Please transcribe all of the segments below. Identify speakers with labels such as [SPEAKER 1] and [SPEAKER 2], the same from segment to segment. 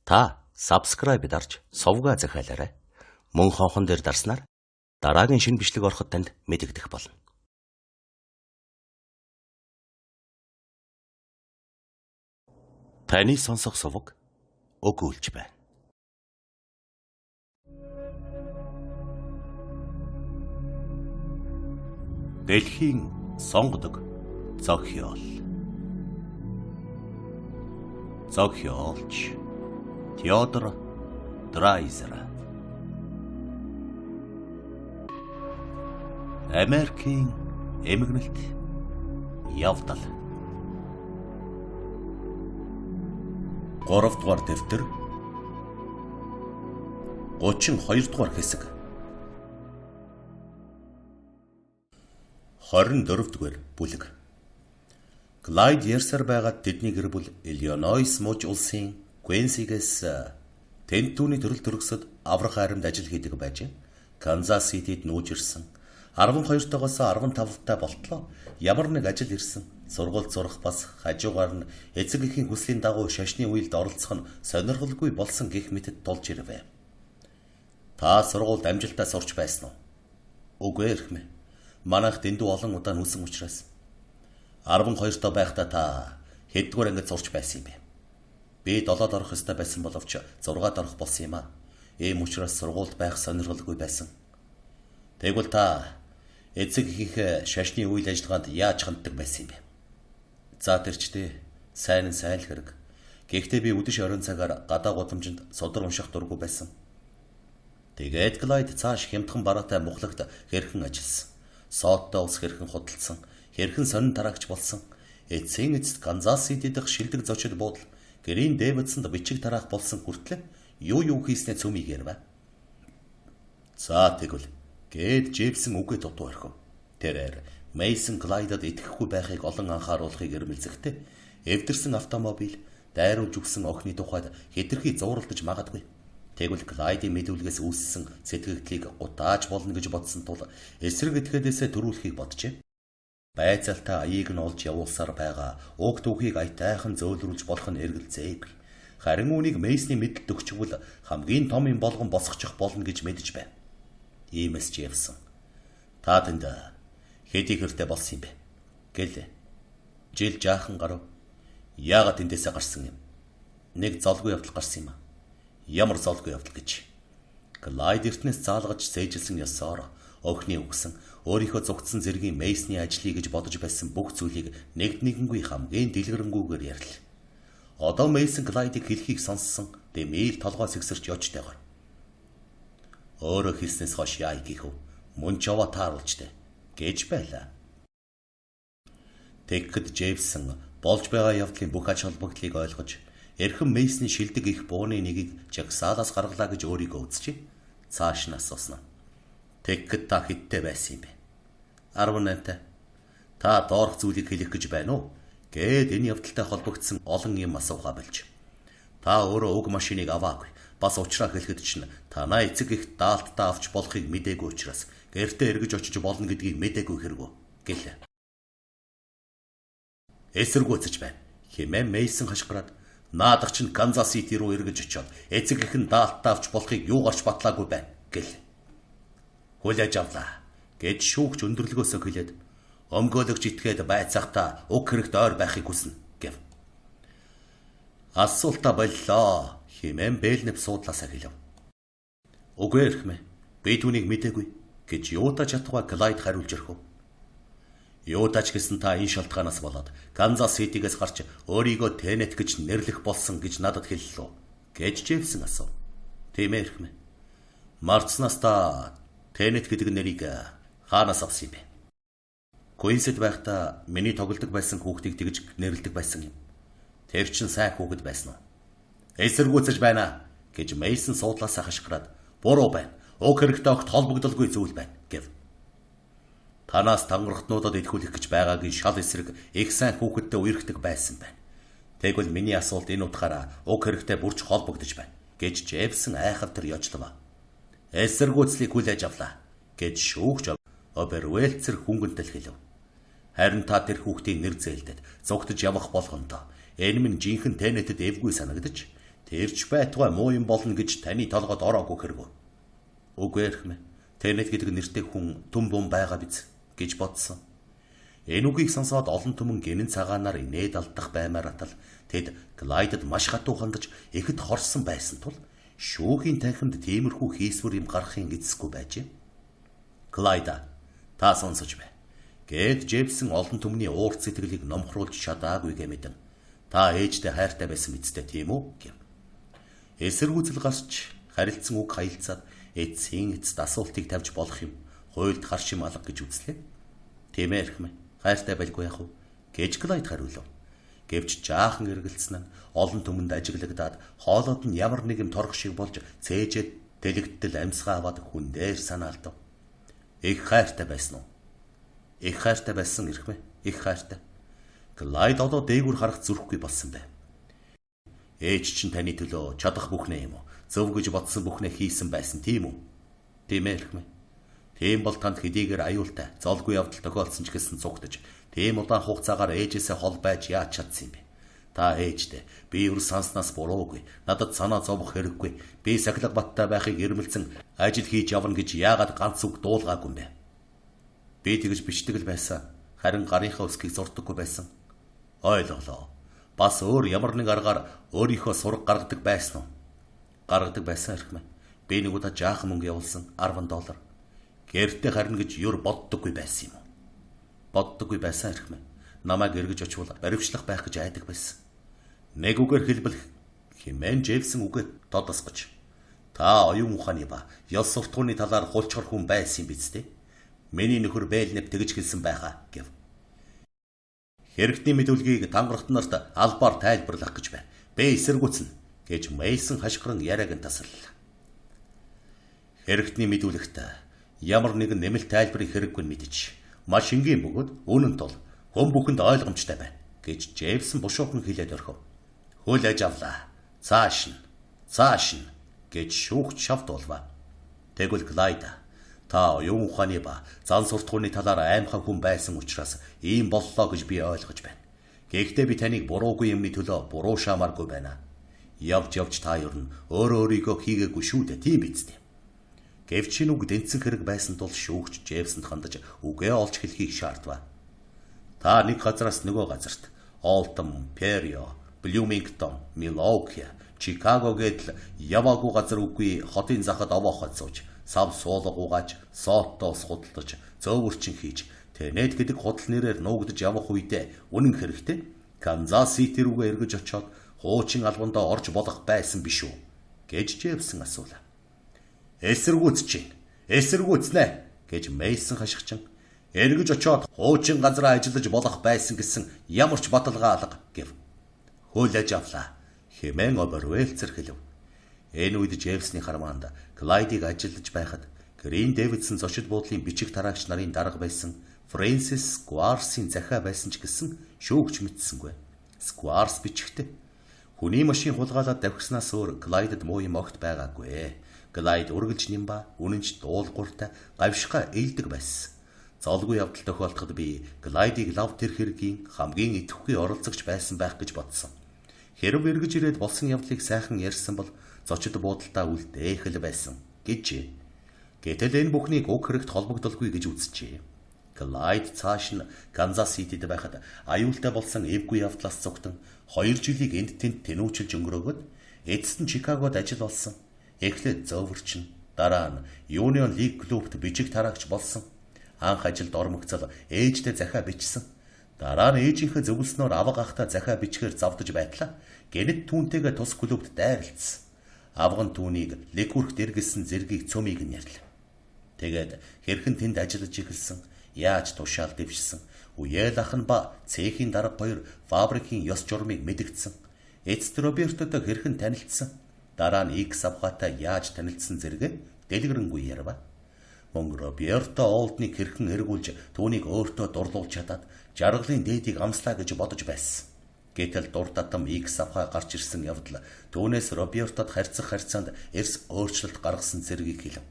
[SPEAKER 1] Та subscribe дарж сувгаа захиалаарай. Мөн хонхон дээр дарснаар дараагийн шинэ бичлэг ороход танд мэдэгдэх болно. Таны сонсох сувг өгүүлж байна. Дэлхийн сонгодог зохиол. Зохиолч Теодор Драйзер. Америкийн эмгэнэлт явдал. 3 дугаар дэвтэр 32 дугаар хэсэг 24 дугаар бүлэг. Клайд ярьсаар байгаад тэдний гэр бүл Иллинойс муж улсын Квинсигээс тэнд түүний төрөл төрөсөд аврах айрамд ажил хийдэг байж Канзас Ситид нүүж ирсэн. 12-тоогоос 15-та болтлоо ямар нэг ажил ирсэн. Сургууль зурах бас хажуугаар нь эцэг эхийн хүслийн дагуу шашны үеэлд оролцох нь сонирхолгүй болсон гэх мэтэд тулж ирвэ. Та сургуульд амжилтаа сурч байсан уу? Үгүй эрхмэ. Манайх дэндүү олон удаа нүсэн учраас 12-тоо байхдаа та хэддүгээр ангид сурч байсан юм бэ? Би 7-д орох ёстой байсан боловч 6-д орох болсон юм а. Ийм учраас сургуульд байх сонирхолгүй байсан. Тэгвэл та эцэг их шашны үйл ажиллагаанд яаж ханддаг байсан юм бэ? За тэрчтэй сайн л хэрэг. Гэхдээ би өдөш оройн цагаар гадаа гудамжинд содор унших дургүй байсан. Тэгээд Клайд цааш хямдхан бараатай мухлагт хэрхэн ажилласан. Сооттой ус хэрхэн худалдсан, хэрхэн сонин тараагч болсон. Эцсийн эцэст Канзас Сити дэх шилдэг зочид буудал Грин Дэвидсонд бичиг тараах болсон хүртэл юу хийснээ цөмийг ярив. За тэгвэл гээд Джеймсэн үгээ дутуу орхив. Тэрээр Мейсон Клайдад итгэхгүй байхыг олон анхааруулахыг эрмэлзэхдээ эвдэрсэн автомобиль дайруулж өгсөн охины тухайд хэтэрхий зууралдаж магадгүй. Тэгвэл Клайдын мэдүүлгээс үүссэн сэтгэгдлийг гутааж болно гэж бодсон тул эсрэг этгээдээсээ төрүүлэхийг боджээ. Байцаалтаа аяыг нь олж явуулсаар байгаа уг түүхийг аятайхан зөөлрүүлж болох нь эргэлзээгүй. Харин үүнийг Мейсны мэдэлд өгчвөл хамгийн том юм болгон босгочих болно гэж мэдэж байна. Иймээс Джеффсон. Та тэнд хэдий хэртэй болсон юм бэ? Гэлээ. Жил жаахан гарав. Яагаад тэндээсээ гарсан юм? Нэг золгүй явдал гарсан юм а. Ямар золгүй явдал гэж. Клайд эртнээс заалгаж цээжилсэн ёсоор охины өгсөн өөрийнхөө зүгтсэн зэргийн Мейсны ажлыг гэж бодож байсан бүх зүйлийг нэгднэгэнгүй хамгийн дэлгэрэнгүйгээр ярил. Одоо Мейсон Клайдыг хэлхийг сонссон дэмээл толгоос ихсэрч ёжтойгоор. Өөрөө хэлснээс хойш яа гихв мөн ч яваа тааруулжтэй гэж байлаа. Тэгэхэд Джеймсэн болж байгаа явдлын бүх ач холбогдлыг ойлгож эрхэм Мейсны шилдэг их бууны нэгийг жагсаалаас гаргалаа гэж өөрийгөө үзчихэ. Цааш нь асуусан. Тэгэхэд та хиттэй байсан юм бэ? 18-тай. Та доорх зүйлийг хэлэх гэж байна уу? Гээд энэ явдалтай холбогдсон олон юм асуухаа болж. Та өөрөө уг машиныг аваагүй. Бас уучраа хэлэхэд чинь танаа эцэг их даалтаа авч болохыг мэдээгүй учраас гэртээ эргэж очиж болно гэдгийг мэдээгүй хэрэггүй гэлээ. Эсэргүүцэж байна. Хэмээн Мейсон хашгираад наадах чинь Канзас Сити руу эргэж очиод эцэг их нь даалтаа авч болохыг юу гарч батлаагүй байна гэл. Хүлээж авлаа гэж шүүгч өндөрлгөөсөө хэлээд өмгөөлөгч итгээд байцаахта уг хэрэгт ойр байхыг хүснэ гэв. Асуултаа боллоо хэмээн Бэлнэп суудлаасаа хэлв. Үгүй эрхмэ. Би түүнийг мэдээгүй гэж юутаа чадхаа Клайд хариулж өрхөв. Юутаач гэсэн та энэ шалтгаанаас болоод Канзас Ситигээс гарч өөрийгөө Тенет гэж нэрлэх болсон гэж надад хэллээ гэж Джеффсэн асуув. Тийм эрхмэ. Марцнаас та Тенет гэдэг нэрийг хаанаас авсан юм бэ? Квинсэд байхдаа миний тоглодог байсан хүүхдийг тэгж нэрлэдэг байсан юм. Тэр чин сайн хүүхэд байсан уу? Эсэргүүцэж байна гэж Мейсон суудлаасаа хашгираад буруу байна. Уг хэрэгтэй огт холбогдолгүй зүйл байна гэв. Танаас тангартнуудад илхүүлэх гэж байгаагийн шал эсрэг их сайн хүүхэдтэй үерхдэг байсан байна. Тэгвэл миний асуулт энэ утгаараа уг хэрэгтэй бүрч холбогдож байна гэж Джеффсэн айхавтар ёжлов. Эсэргүүцлийг хүлээж авлаа гэж шүүгч Обервэлцэр хүнгэнтэл хэлв. Харин та тэр хүүхдийн нэр зээлдэд зогтож явах болгондоо энэ минь жинхэнэ Тенетэд эвгүй санагдаж Тэрч байтугай муу юм болно гэж таны толгойд ороогүй хэрэггүй. Үгүй эрхмэ. Тэнэт гэдэг нэртэй хүн түн бум байгаа биз гэж бодсон. Энэ үгийг сонсоод олон түмэн гинэн цагаанаар инээд алдах баймаар атал тэд Клайдад маш хатуу хандаж ихэд хорсон байсан тул шүүхийн танхимд тиймэрхүү хийсвэр юм гарахын эцэсгүй байжээ. Клайда, та сонсож бай. Гэт Джеймсэн олон түмний уур сэтгэлийг номхруулж чадаагүй гэмэдэн. Та ээжтэй хайртай байсан бидтэй тийм үү гэв. Эсэргүүцэл гарч харилцсан үг хаялцаад эцсийн эцэст асуултыг тавьж болох юм. Хуйлд харшим алга гэж үзлээ. Тийм ээ эрхмэ. Хайртай байлгүй яах вэ? Гэж Клайд хариулв. Гэвч жаахан эргэлцсэн нь олон түмэнд ажиглагдаад хоолоод нь ямар нэгэн торох шиг болж цээжэд дэлэгдэл амьсгаа аваад хүн дээр санаалдав. Их хайртай байсан уу? Их хайртай байсан эрхмэ. Их хайртай. Клайд одоо дээгүр харах зүрхгүй болсон байв. Ээж чинь таны төлөө чадах бүхнээ юм уу? Зөв гэж бодсон бүхнээ хийсэн байсан тийм үү? Тийм ээ эрхмэ. Тийм бол танд хэдийгээр аюултай, золгүй явдал тохиолдсон ч гэсэн цугтаж, тийм удаан хугацаагаар ээжээсээ хол байж яаж чадсан юм бэ? Та ээжтэй, би юу санснаас буруугүй, надад санаа зовох хэрэггүй, би Сахилга баттай байхыг ирмэлзэн ажил хийж явна гэж яагаад ганц үг дуулгаагүй юм бэ? Би тэгж бичдэг л байсан, харин гарынхаа өсгийг зурдаггүй байсан. Ойлголоо. Бас өөр ямар нэг аргаар өөрийнхөө сураг гаргадаг байсан уу? Гаргадаг байсан эрхмэ. Би нэг удаа жаахан мөнгө явуулсан $10. Гэртээ харна гэж юр боддоггүй байсан юм уу? Боддоггүй байсан эрхмэ. Намайг эргэж очвол баривчлах байх гэж айдаг байсан. Нэг үгээр хэлбэл хэмээн Джеймсэн үгээд тодосгож. Та оюун ухааны ба ёс суртахууны талаар хулчгар хүн байсан юм биз дээ? Миний нөхөр Бэлнэп тэгж хэлсэн байхаа гэв. Хэрэгтний мэдүүлгийг тангарахт нарт албаар тайлбарлах гэж байна. Бэ эсэргүүцнэ гэж Мейсон хашгиран яриаг нь тасаллаа. Хэрэгтний мэдүүлэгт ямар нэгэн нэмэлт тайлбарыг хэрэггүй мэдэж маш энгийн бөгөөд үнэн тул хүн бүхэнд ойлгомжтой байна гэж Джеймсэн бушуухан хэлээд орхив. Хөл аж авлаа. Цааш нь гэж шүүгч шавдуулва. Тэгвэл Клайда, та оюун ухааны ба зан суртахууны талаар аимхан хүн байсан учраас ийм боллоо гэж би ойлгож байна. Гэхдээ би таныг буруугүй юмны төлөө буруу шаамааргүй байна. Явж та ер нь өөрийгөө хийгээгүй шүү дээ, тийм биз дээ. Гэвч энэ үг дэнцэн хэрэг байсан тул шүүгч Джеймсэнд хандаж үгээ олж хэлхийг шаардва. Та нэг газараас нөгөө газарт Олтон, Перио, Блюмингтон, Милуоки, Чикаго гэдэл яваагүй газар үгүй хотын захад овооход сууж, сав суулга угааж, соотоос худалдаж, зөөвөрчин хийж, Тэнэт гэдэг худал нэрээр нуугдж явах үедээ үнэн хэрэгтэй Канзас Сити рүүгээ эргэж очиод хуучин албандаа орж болох байсан биш үү гэж Джеймсэн асуула. Эсэргүүцнэ гэж Мейсон хашгичин эргэж очиод хуучин газараа ажиллаж болох байсан гэсэн ямар ч баталгаа алга гэв. Хүлээж авлаа хэмээн Обервэлцер хэлв. Энэ үед Джеймсний хармаанд Клайдыг ажиллаж байхад Грин Дэвидсон зочид буудлын бичиг тараагч нарын дарга байсан Фрэнсис Скварсын захиа байсан ч гэсэн шүүгч мэдсэнгүй. Скварс бичгтээ хүний машин хулгайлаад давхиснаас өөр Клайдад муу юм огт байгаагүй. Клайд үргэлж нимба, үнэнч дуулууртай, гавшгаа ээлдэг байсан. Золгүй явдал тохиолдоход би Клайдыг лав тэр хэргийн хамгийн идэвхүй оролцогч байсан байх гэж бодсон. Хэрв эргэж ирээд болсон явдлыг сайхан ярьсан бол зочид буудалтаа үлдээх л байсан гэжээ. Гэтэл энэ бүхнийг уг хэрэгт холбогдолгүй гэж үзчихээ. Клайд цааш нь Канзас Ситид байхад аюултай болсон эвгүй явдлаас зогтон 2 жилийг энд тэнд тэнүүчилж өнгөрөөгд эцэст нь Чикагод ажил олсон. Эхлээд зөөвөрчин, дараа нь Union League клубт бичиг тараагч болсон. Анх ажилд ормогцол ээжтэй захиа бичсэн. Дараа нь ээжийнхээ зөвлснөөр авга ахта захиа бичгээр завдаж байтлаа. Гэнэт түүнтэйгээ тус клубт дайралцсан. Авган түүнийг лекүрхт эргэлсэн зэргийг цөмийг нь ярьлаа. Тэгээд хэрхэн тэнд ажиллаж эхэлсэн, яаж тушаал дэвшсэн, үеэл ах нь ба цехийн дарга хоёр фабрикийн ёс журмыг мэдэгдсэн. Эцэст Робертотой хэрхэн танилцсан, дараа нь X авгаатай яаж танилцсан зэрэг дэлгэрэнгүй ярва. Мөн Роберто Олдныг хэрхэн эргүүлж түүнийг өөртөө дурлуулж чадаад жаргалын дээдийг амслаа гэж бодож байсан. Гэтэл дурдатам X авгаа гарч ирсэн явдал түүнээс Робертод харьцах харьцаанд эрс өөрчлөлт гаргасан зэргийг хэлв.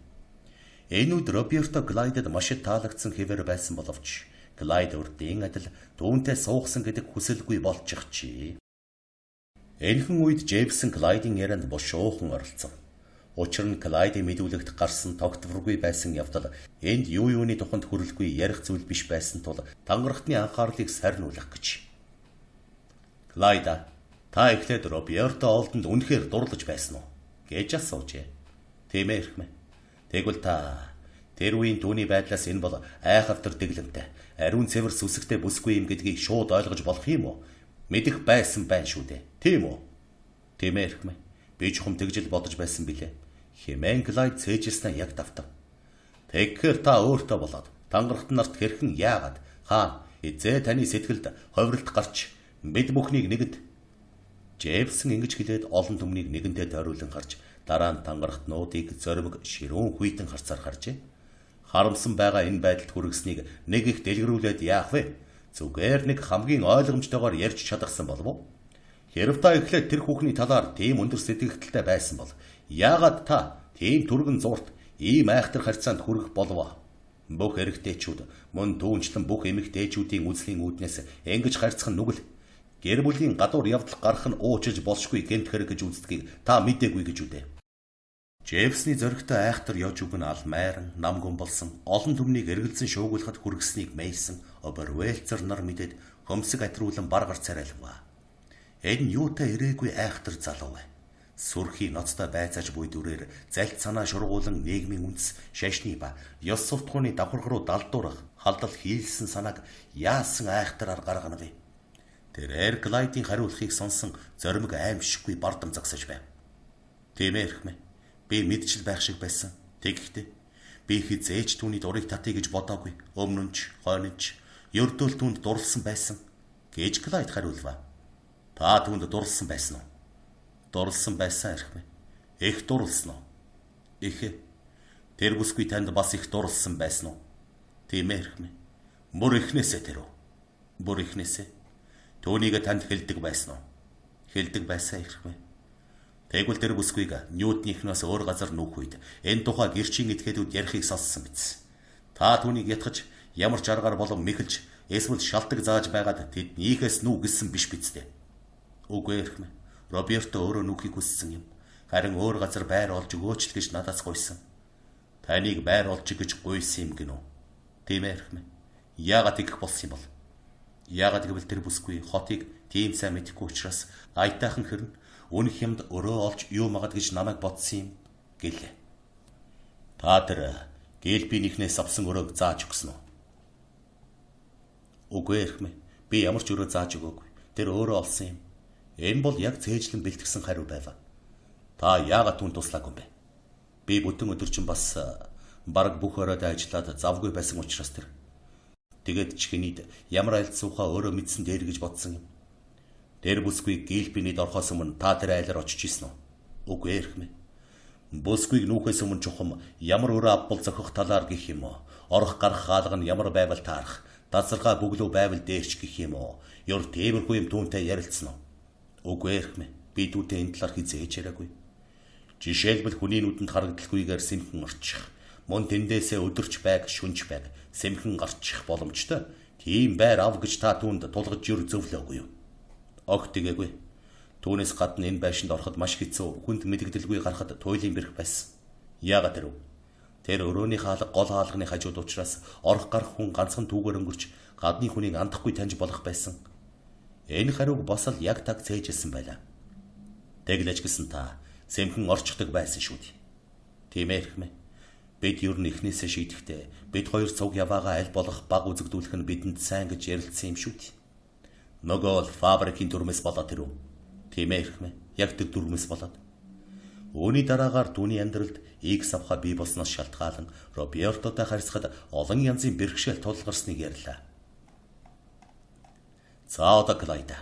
[SPEAKER 1] Энэ үед Роберто Клайдад маш их таалагдсан хэвээр байсан боловч Клайд урдын адил түүнтэй суугсан гэдэг хүсэлгүй болчихжээ. Энэхэн үед Джеймс Клайдын ярианд бушуухан оролцов. Учир нь Клайдын мэдүүлэгт гарсан тогтворгүй байсан явдал энд юуны тухайд хүрэлгүй ярих зүйл биш байсан тул тангарахтны анхаарлыг сарниулах гэж. Клайда, та эхлээд Роберто Олдонд үнэхээр дурлаж байсан уу гэж асуужээ. Тийм ээ хэрхмээ. Тэгвэл та тэр үеийн түүний байдлаас энэ бол айхавтар дэглэмтэй, ариун цэвэр сүсэгтэй бүсгүй юм гэдгийг шууд ойлгож болох юм уу? Мэдэх байсан байх шүү дээ. Тийм үү? Тийм ээ хэрхмээ. Би чухам тэгжил бодож байсан билээ. Хэмээн Клайд цээжилснээ яг давтав. Тэгэхээр та өөртөө болоод тангарахт нарт хэрхэн яагаад хаана эзээ таны сэтгэлд ховролт гарч бид бүхнийг нэгэд Джеймс ингэж хэлээд олон түмнийг нэгэнтээ тойруулан харж дараа нь тангарахт нуудыг зоримог ширүүн хүйтэн харцаар харжээ. Харамсан байгаа энэ байдалд хүргэснийг нэг их дэлгэрүүлээд яах вэ? Зүгээр нэг хамгийн ойлгомжтойгоор ярьж чадахсан болов уу? Хэрв та эхлээд тэр хүүхний талаар тийм өндөр сэтгэгдэлтэй байсан бол яагаад та тийм түргэн зурт ийм айхтар харьцаанд хүрэх болов? Бүх эрэгтэйчүүд мөн түүнчлэн бүх эмэгтэйчүүдийн үзлийн үүднээс ингэж харьцах нь нүгэл. Гэр бүлийн гадуур явдал гарах нь уучилж болшгүй гэмт хэрэг гэж үздгийг та мэдээгүй гэж үдээ. Джеймсний зөрөгтэй айхтар ёж үг нь ал майран намгүн болсон олон түмнийг эргэлзэн шуугуулахад хүргэснийг Мейсон Обервэлцер нар мэдээд хөмсөг атруулан бар гарц царайлгаа. Энэ юутай ирээгүй айхтар залуу вэ? Сүрхий ноцтой байцааж буй дүрээр залт санаа шургуулан нийгмийн үндэс шашны ба ёс суртахууны давхарх руу далдуурах халдал хийлсэн санааг яасан айхтараар гаргана вэ? Тэр Клайдын хариулахыг сонсон зоримог аимшиггүй бардам загсаж байв. Тийм ээ хэрхмээ. Би мэдчил байх шиг байсан. Тэгэхдээ би хизээж түүний дурыг татъя гэж бодоогүй. Өмнө нь ч хойно нь ч ердөөл түүнд дурлсан байсан гэж Клайд хариулва. Та түүнд дурлсан байсан уу? Дурлсан байсан хэрхмээ. Их дурлсан уу? Их. Тэр бүсгүй танд бас их дурлсан байсан уу? Тийм ээ хэрхмээ. Бүр ихнээсээ тэр үү? Бүр ихнээсээ. Түүнийг танд хэлдэг байсан уу? Хэлдэг байсан хэрхмээ. Тэгвэл тэр бүсгүйг Ньютоныхноос өөр газар нүүх үед энэ тухай гэрчийн этгээдүүд ярихыг сонссон биз. Та түүнийг ятгах ямар ч аргаар болов мэхэлж эсвэл шалтак зааж байгаад тэднийхээс нүү гэсэн биш биз дээ. Үгүй эрхмэ. Роберто өөрөө нүүхийг хүссэн юм. Харин өөр газар байр олж өгөөч л гэж надаас гуйсан. Таныг байр олж гэж гуйсан юм гинөө. Тийм эрхмэ. Яагаад тэгэх болсон юм бол? Яагаад гэвэл тэр бүсгүй хотыг тийм сайн мэдэхгүй учраас аятайхан хэрнэ үнэх юмд өрөө олж юу магад гэж намайг бодсон юм гэлээ. Та тэр гэлбинийхнээс авсан өрөөг зааж өгсөн үү? Үгүй эрхмээ. Би ямар ч өрөө зааж өгөөгүй. Тэр өөрөө олсон юм. Энэ бол яг цээжлэн бэлтгэсэн хариу байв. Та яагаад түн туслаагүй юм бэ? Би бүтэн өдөр чинь бас бараг бүх оройд ажиллаад завгүй байсан учраас тэр. Тэгээд ч гинийд ямар айлт суухаа өөрөө мэдсэн дээр гэж бодсон юм. Тэр бүсгүй гэлбинийд орохоос өмнө та тэр айлаар очиж исэн үү? Үгүй эрхмээ. Бүсгүйг нүүхээс өмнө чухам ямар өрөө авбал зохих талаар гэх юм уу? Орох гарах хаалга нь ямар байвал таарах? Дасаргаа бүглүү байвал дээрч гэх юм уу? Ёр тиймэрхүү юм түүнтэй ярилцсан уу? Үгүй эрхмээ. Би түүнтэй энэ талаар хизээж яриагүй. Жишээлбэл хүний нүдэнд харагдaltaхгүйгээр сэмхэн орчих. Мөн тэндээсээ өдөрч байг, шүнж байг, сэмхэн гарчих боломжтой. Тийм байр ав гэж та түүнд тулгаж юр зөвлөөгүй юу? Огт тэгээгүй. Түүнээс гадна энэ байшинд ороход маш хэцүү, хүнд мэдэгдэлгүй гарахад туйлын бэрх байсан. Яагаад тэрв? Тэр өрөөний хаалга гол хаалганы хажууд учраас орох гарах хүн ганцхан түүгээр өнгөрч гадны хүнийг андахгүй таньж болох байсан. Энэ хариуг бас л яг таг цээжилсэн байлаа. Тэглэж гисэн та сэмхэн орчихдаг байсан шүү дээ. Тийм ээ хэрхмээ. Бид ер нь эхнээсээ шийдэхдээ бид хоёр цуг яваагаа аль болох баг үзэгдүүлэх нь бидэнд сайн гэж ярилцсан юм шүү дээ. Нөгөө фабрикийн дүрмэс болоод тэрв. Тийм ээ хэрхмээ. Яг тэр дүрмэс болоод. Үүний дараагаар түүний амьдралд X авха бий болсноос шалтгаалan Робертотой харьцахад олон янзын бэрхшээл тулгарсныг ярьлаа. За одоо Клайда.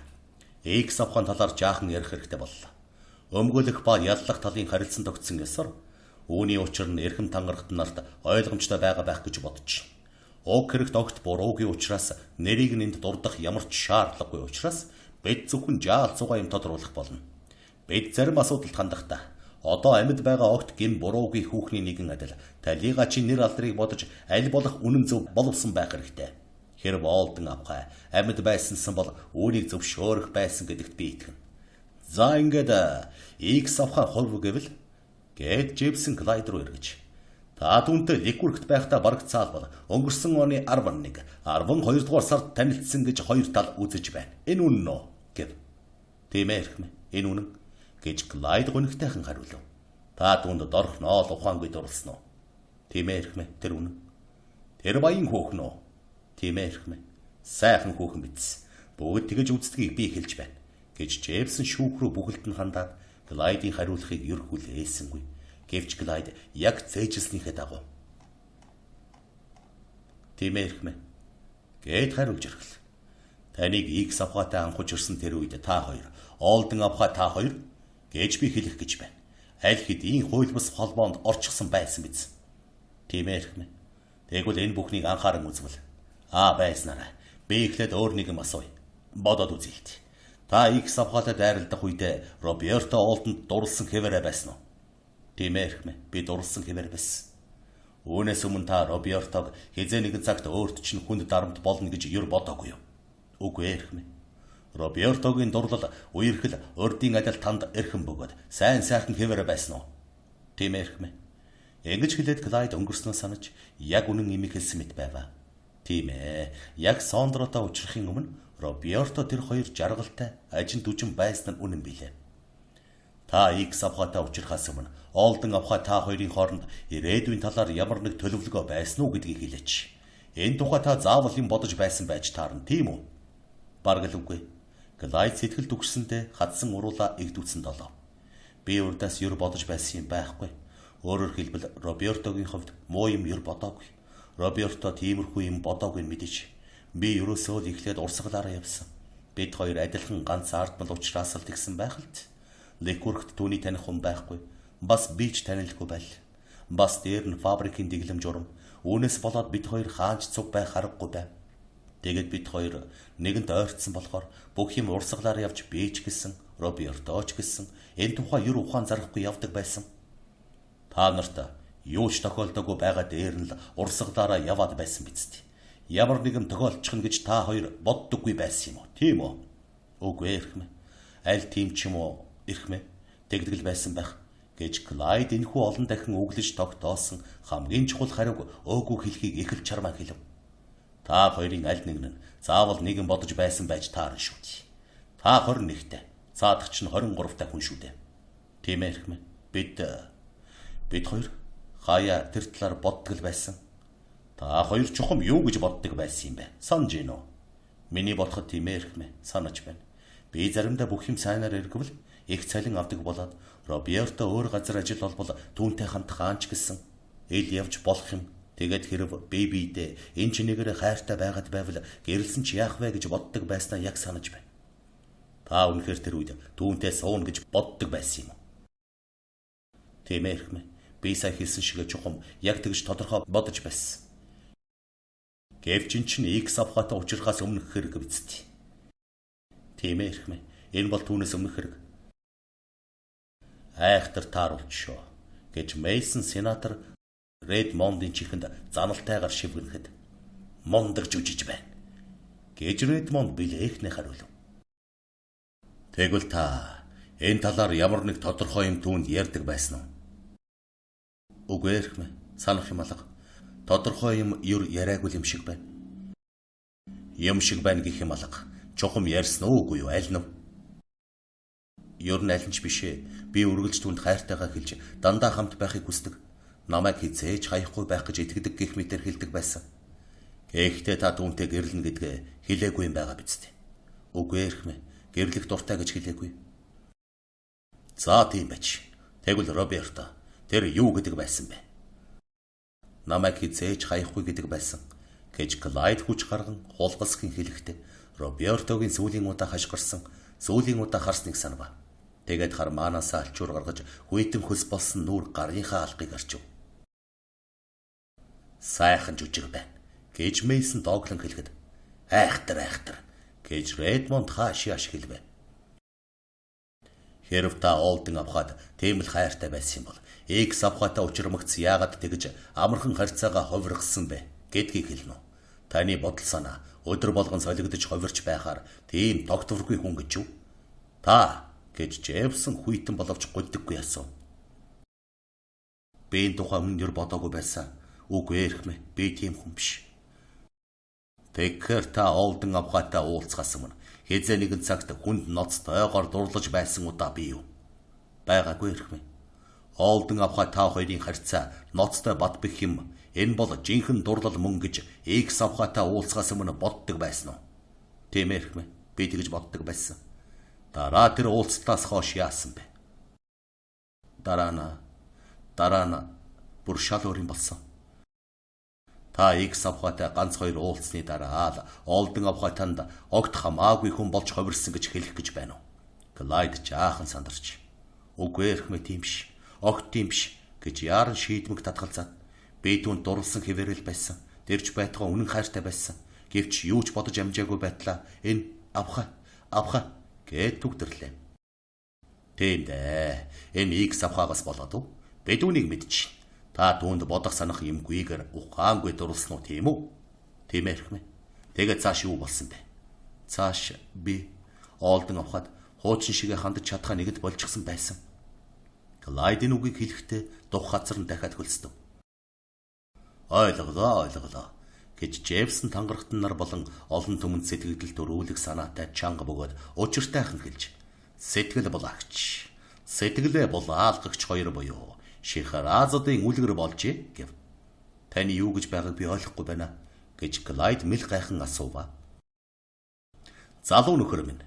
[SPEAKER 1] X авхын талаар жаахан ярих хэрэгтэй боллоо. Өмгөөлөх ба яллах талын харилцан тогтсон ёсоор үүний учир нь эрхэм тангарахт нарт ойлгомжтой байгаа байх гэж бодчих. Уг хэрэгт огт буруугийн учраас нэрийг нэнд дурдах ямар ч шаардлагагүй учраас бид зөвхөн жаал цугаа юм тодруулах болно. Бид зарим асуудалд хандахдаа одоо амьд байгаа огт гин буруугийн хүүхний нэгэн адил талига чи нэр алдрыг бодож аль болох үнэн зөв боловсон байх хэрэгтэй. Хэрв Олдон авхай амьд байсансан бол үүнийг зөвшөөрөх байсан гэдэгт би итгэнэ. За ингээд X авахаа хувь гэвэл гээд Джеймсэн Клайд руу эргэж. Та түүнтэй Ликвүркт байхдаа бараг цаалбал өнгөрсөн оны 11, 12 дугаар сард танилцсан гэж хоёр тал үзэж байна. Энэ үнэн үү? Гэв. Тийм ээ хэрхмэ. Энэ үнэн гэж Клайд гонигтайхан хариулв. Та түүнд дорхноо л ухаангүй дурлсан уу? Тийм ээ хэрхмэ. Тэр үнэн. Тэр баян хүүхэн үү? Тийм ээ хэрхмэ. Сайхан хүүхэн биз. Бүгд тэгэж үздгийг би хэлж байна гэж Джеймсэн шүүх рүү бүхэлд нь хандаад Клайдын хариулахыг ерхүүл ээсэнгүй. Гэвч Клайд яг зээжлснийхээ дагуу. Тийм ээ хэрхмэ. Гээд хариулж ирэхэл. Таныг X авахатай анхуж ирсэн тэр үед та хоёр, Олден авахаа та хоёр гэж би хэлэх гэж байна. Аль хэдийн хууль бус холбоонд орчихсон байсан биз. Тийм ээ хэрхмэ. Тэгвэл энэ бүхнийг анхааран үзвэл. Байснараа. Би эхлээд өөр нэгэн асууя. Бодоод үзье. Та X авахаатай дайралдах үед Роберто Олдонд дурлсан хэвээрээ байсан уу? Тийм ээ хэрхмэ. Би дурлсан хэвээр байсан. Үүнээс өмнө та Робертог хизээ нэгэн цагт өөрт чинь хүнд дарамт болно гэж ер бодоогүй юу? Үгүй ээ хэрхмэ. Робертогийн дурлал үерхэл урдын адил танд эрхэм бөгөөд сайн сайхан хэвээрээ байсан уу? Тийм ээ хэрхмэ. Ингэж хэлээд Клайд өнгөрснөө санаж яг үнэн имийг хэлсэн мэт байваа. Тийм ээ. Яг Сондротой уулзрахын өмнө Роберто тэр хоёр жаргалтай ажин дүжин байсан нь үнэн билээ. Та X авахатай уулзрахаас өмнө Олден авахаа та хоёрын хооронд ирээдүйн талаар ямар нэг төлөвлөгөө байсан уу гэдгийг хэлээч. Энэ тухай та заавал юм бодож байсан байж таарна, тийм үү? Бараг л үгүй. Клайд сэтгэл дүгсэндээ хадсан уруула игдүүцэн долоо. Би урдаас ер бодож байсан юм байхгүй. Өөрөөр хэлбэл Робертогийн хувьд муу юм ер бодоогүй. Роберто тиймэрхүү юм бодоогүй мэдээж. Би ерөөсөө л эхлээд урсгалаараа явсан. Бид хоёр адилхан ганц ардмал уучраас л тэгсэн байх л т. Ликвүркт түүний таних хүн байхгүй. Бас би ч танилгүй байл. Бас дээр нь фабрикийн дэглэм журам. Үүнээс болоод бид хоёр хаанч цуг байх аргагүй байв. Тэгээд бид хоёр нэгэнт ойртсон болохоор бүх юм урсгалаар явж би ч гэсэн, Роберто ч гэсэн энэ тухай ер ухаан зарахгүй явдаг байсан. Та нарт юу ч тохиолдоогүй байгаа дээр нь л урсгалаараа яваад байсан биз дээ. Ямар нэгэн тохиолдчихно гэж та хоёр боддоггүй байсан юм уу? Тийм үү? Үгүй эрхмэ. Аль тийм ч юм уу эрхмэ. Тэгдэл байсан байх гэж Клайд энэхүү олон дахин өглөж тогтоосон хамгийн чухал хариуг өөгүй хэлхийг их л чармаа хэлв. Та хоёрын аль нэг нь заавал нэгэн бодож байсан байж таарна шүү дээ. Та 21-тэй, цаадах чинь 23-тай хүн шүү дээ. Тийм ээ эрхмэ. Бид хоёр хаяа тэр талаар боддог л байсан. Та хоёр чухам юу гэж боддог байсан юм бэ? Санаж гинөө. Миний бодоход тийм ээ хэрхмэ. Санаж байна. Би заримдаа бүх юм сайнаар эргэвэл их цалин авдаг болоод Роберто өөр газар ажил болбол түүнтэй хамт хаанч гэсэн ил явж болох юм. Тэгээд хэрв бибидээ энэ чинээгээр хайртай байгаад байвал гэрэлсэн ч яах вэ гэж боддог байснаа яг санаж байна. Та үнэхээр тэр үед түүнтэй суун гэж боддог байсан юм уу? Тийм ээ хэрхмэ. Би сая хэлсэн шиг чухам яг тэгж тодорхой бодож байсан. Гэвч эн чинь X авахатай учрахаас өмнөх хэрэг биз дээ. Тийм ээ хэрхмэ. Энэ бол түүнээс өмнөх хэрэг. Айхтар тааруулж шоо гэж Мейсон сенатор Редмондын чихэнд заналтайгаар шивгэнэхэд мондогж үжиж байна гэж Редмонд билэхнэ хариулв. Тэгвэл та энэ талаар ямар нэг тодорхой юм түүнд ярьдаг байсан уу? Үгүй эрхмэ. Санах юм алга. Тодорхой юм ер яриаггүй юм шиг байна. Юм шиг байна гэх юм алга. Чухам ярьсан уугүй юу? Аль нь? Ер нь аль нь ч бишээ. Би үргэлж түнд хайртайгаа хэлж дандаа хамт байхыг хүсдэг. Намайг хизээж хаяхгүй байх гэж итгэдэг гэх мэтэр хэлдэг байсан. Гэхдээ та түүнтэй гэрлэн гэдгээ хэлээгүй юм байгаа биз дээ. Үгүй эрхмэ. Гэрлэх дуртай гэж хэлээгүй. За тийм байж. Тэгвэл Роберто тэр юу гэдэг байсан бэ? Намайг хизээж хаяхгүй гэдэг байсан гэж Клайд хүч гарган хулгасхийн хэлэхдээ Робертогийн сүүлийн удаа хашгирсан, сүүлийн удаа харсныг санав. Тэгээд хармаанасаа алчуур гаргаж хүйтэн хөс болсон нүүр гарынхаа алгыг арчив. Сайхан жүжиг байна гэж Мейсон дооглон хэлэхэд айхтар гэж Редмонд хаашааш хэлвэ. Хэрв та Олден авахад тийм л хайртай байсан юм бол X авахатай учирмагц яагаад тэгж амархан харьцаагаа ховиргасан бэ гэдгийг хэлнэ. Таны бодол санаа өдөр болгон солигдож ховирч байхаар тийм тогтворгүй хүн гэж юу? Та гэж Джеймсон хүйтэн боловч гуйдаггүй асуув. Би энэ тухай өмнө нь бодоогүй байсан. Үгүй эрхмэ, би тийм хүн биш. Тэгэхээр та Олден авхаатай уулзгаас өмнө хэзээ нэгэн цагт хүнд ноцт ойгоор дурлаж байсан удаа би юу? Байгаагүй эрхмэ. Олден авхаа та хоёрын харьцаа ноцтой бат бэх юм. Энэ бол жинхэнэ дурлал мөн гэж X авхаатай уулзгаас өмнө боддог байсан уу? Тийм эрхмэ. Би тэгж боддог байсан. Дараа тэр уулзтаас хойш яасан бэ? Дараа нь бүр шал өөр юм болсон. Та X авхаатай ганц хоёр уулзсны дараа Олден авхаа танд огт хамаагүй хүн болж хувирсан гэж хэлэх гэж байна уу? Клайд жаахан сандарч. Үгүй эрхмэ, тийм биш. Огт тийм биш гэж яаран шийдмэг татгалзаад би түүнд дурлсан хэвээрэл байсан. Тэрч байтугай үнэн хайртай байсан. Гэвч юу ч бодож амжаагүй байтлаа энэ авхаа гэд түгдэрлээ. Тийм дээ. Энэ X авхаагаас болоод уу? Бид үнийг мэдчих. Та түүнд бодох санах юмгүйгээр ухаангүй дурлсан уу, тийм үү? Тийм эрхмэ. Тэгээд цааш юу болсон бэ? Цааш би Олден авхад хуучин шигээ хандаж чадхаа нэгд болчихсон байсан. Клайдын үгийг хэлэхдээ дух хазар нь дахиад хөлсдөв. Ойлголоо гэж Джеймсон тангарахтан нар болон олон түмэнд сэтгэгдэл төрүүлэх санаатай чанга бөгөөд учиртайхан хэлж, сэтгэл булаагч, сэтгэлээ булаалгагч хоёр буюу Шихаразадын үлгэр болжээ гэв. Таны юу гэж байгааг би ойлгохгүй байна гэж Клайд мэл гайхан асуув. Залуу нөхөр минь,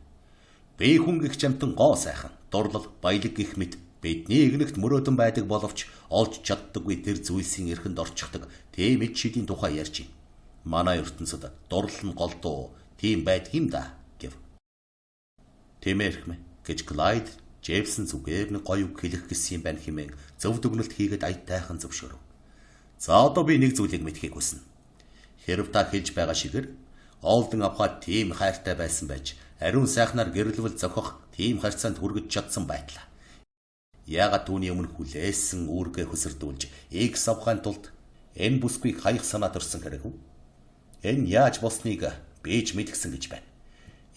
[SPEAKER 1] би хүн гих чамтан гоо сайхан, дурлал, баялаг гих мэт бидний игнэгт мөрөөдөн байдаг боловч олж чаддаггүй тэр зүйлсийн эрхэнд орчихдаг тийм эд шидийн тухай ярьж байна. Манай ертөнцид дурлал нь голдуу тийм байдгийм да гэв. Тийм эрхмэ гэж Клайд Джеймсон зүгээр нэг гоё үг хэлэх гэсэн юм байна хэмээн зөв дүгнэлт хийгээд аятайхан зөвшөөрөв. За одоо би нэг зүйлийг мэдхийг хүснэ. Хэрв та хэлж байгаа шигээр Олден авхаа тийм хайртай байсан байж ариун сайхнаар гэрлэвэл зохих тийм харьцаанд хүргэж чадсан байлаа. Яагаад түүний өмнө хүлээсэн үүргээ хөсөрдүүлж X авахын тулд энэ бүсгүйг хаях санаа төрсөн хэрэг үү? Энэ яаж болсныг би ч мэдгсэн гэж байна.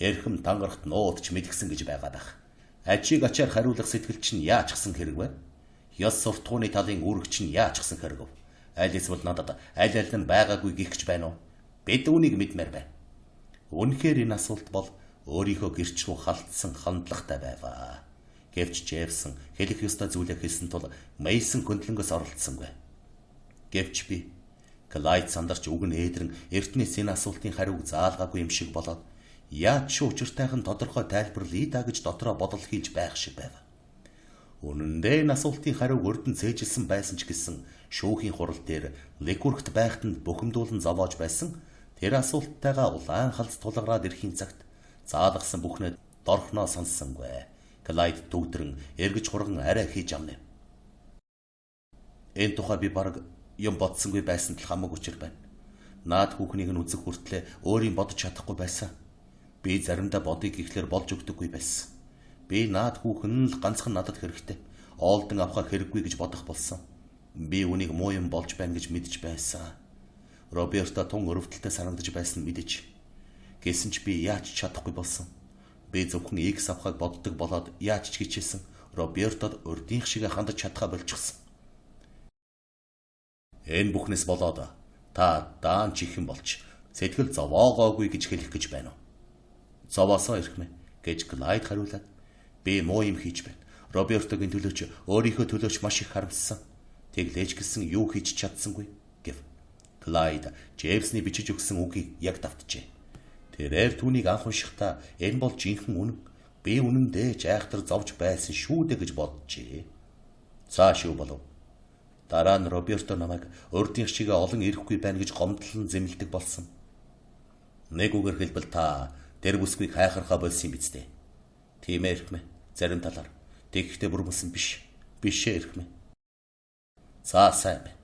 [SPEAKER 1] Эрхэм тангарахт нуудч мэдгсэн гэж байгаа даа. Ачийг ачаар хариулах сэтгэл чинь яаж гсэн хэрэг вэ? Ёс суртахууны талын үүрэг чинь яаж гсэн хэрэг вэ? Аль эсвэл надад аль нь байгаагүй гэх гэж байна уу? Бид үүнийг мэдмээр байна. Үнэхээр энэ асуулт бол өөрийнхөө гэрч рүү халтсан хандлагатай байваа. Гэвч Джеймсон хэлэх ёстой зүйлээ хэлсэн тул Мейсон хөндлөнгөөс оролцсонгүй. Гэвч би Клайд сандарч үг нь ээдрэн эртнээс энэ асуултын хариуг заалгаагүй юм шиг болоод яаж ч учиртайхан тодорхой тайлбарлая да гэж дотроо бодол хийж байх шиг байв. Үнэн дээр энэ асуултын хариуг өрдөн цээжилсэн байсан ч гэсэн шүүхийн хурал дээр Лекургт байхад бухимдуулан зовоож байсан тэр асуулттайгаа улаан халз тулгараад ирэхийн цагт заалгасан бүхнээ дорхноо сонссонгүй. Клайд төвдрэн эргэж хурган арай хийж амна. Энэ тухай би бараг юм бодсонгүй байсан тал хамаг учир байна. Наад хүүхнийг нь үзэх хүртлээр өөрийн бодож чадахгүй байсан. Би заримдаа бодыг ихлээр болж өгдөггүй байсан. Би наад хүүхэн л ганцхан надад хэрэгтэй. Олден авахар хэрэггүй гэж бодох болсон. Би үнийг муу юм болж байна гэж мэдж байсан. Роберто тун өрөвдөлтөд санагдаж байсан мэдэж. Гэсэн ч би яаж чадахгүй болсон. Би зөвхөн X авахыг боддог болоод яаж ч хичээсэн Робертод урдийнх шиг хандаж чадхаа болчихсон. Энэ бүхнээс болоод та даан чихэн болж сэтгэл зовоогоогүй гэж хэлэх гэж байна уу? Зовоосоо ирхмэ гэж Клайд хариулаад би муу юм хийж байна. Робертогийн төлөөч өөрийнхөө төлөөч маш их харамссан. Тэглээж гисэн юу хийж чадсангүй гэв. Клайд Джеймсны бичиж өгсөн үгийг яг давтжээ. Тэрээр түүнийг анх уншихдаа энэ бол жинхэнэ үнэн. Би үнэндээ жайхтар зовж байсан шүү дээ гэж боджээ. Цааш юу болов? Дараа нь Роберто намайг урдийнх шиг олон ирэхгүй байна гэж гомдлон зэмлдэг болсон. Нэг үгээр хэлбэл та тэр бүсгүйг хайхархаа болсон юм биз дээ. Тийм ээ эрхмэ. Зарим талаар. Тэгэхдээ бүрмсэн биш. Бишээ эрхмэ. За сайн байна.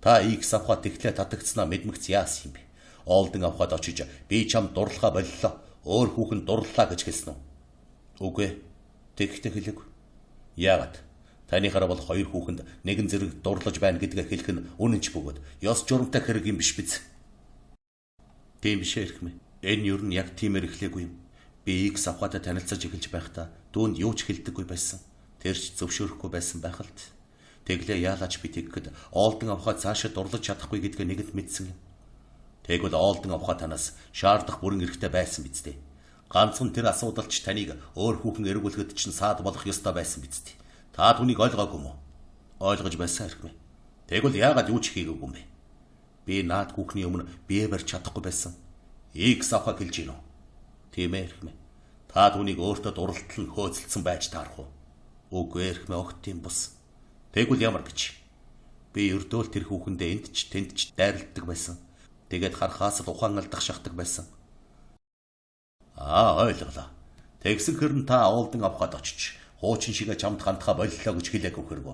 [SPEAKER 1] Та X авахаа тэглээ татагдсанаа мэдмэгц яасан юм бэ? Олден авахад очиж би чам дурлахаа боллоо. Өөр хүүхэн дурлаа гэж хэлсэн үү? Үгүй. Тэгэхдээ хэлээгүй. Яагаад? Таныхаараа бол хоёр хүүхэнд нэгэн зэрэг дурлаж байна гэдгээ хэлэх нь үнэн ч бөгөөд ёс журамтай хэрэг юм биш биз? Тийм биш эрхмэ. Энэ юу нь яг тиймэр эхлэегүй юм. Би X авахатай танилцаж эхэлж байхдаа Түүнд юу ч хэлдэггүй байсан. Тэр ч зөвшөөрөхгүй байсан байх л. Тэглээ яалаач би тэгэхэд Олдон авахаа цаашаа дурлаж чадахгүй гэдгээ нэгэнд мэдсэн юм. Тэгвэл Олдон авахаа танаас шаардах бүрэн эрхтэй байсан биз дээ. Ганцхан тэр асуудалч таныг өөр хүүхэн эргүүлэхэд чинь саад болох ёстой байсан биз дээ. Та түүнийг ойлгоогүй мө? Ойлгож байсан хэрэг. Тэгвэл яагаад юу ч хийгээгүй юм бэ? Би наад хүүхний өмнө бие барьж чадахгүй байсан. Икс авахаа хэлж гинөө. Тийм ээ хэрэг. Та түүнийг өөртөө дурлалтал нь хөөцөлдсөн байж таарах уу? Үгүй эрхмэ огт тийм бус. Тэгвэл ямар гэж? Би өрдөөл тэр хүүхэндээ энд ч тэнд ч дайралддаг байсан. Тэгээд харахаас л ухаан алдах шахдаг байсан. Ойлголоо. Тэгсэн хэрн та Олдон авахад очиж хуучин шигээ чамд хандхаа боллоо гэж хэлээгүй хэрэг.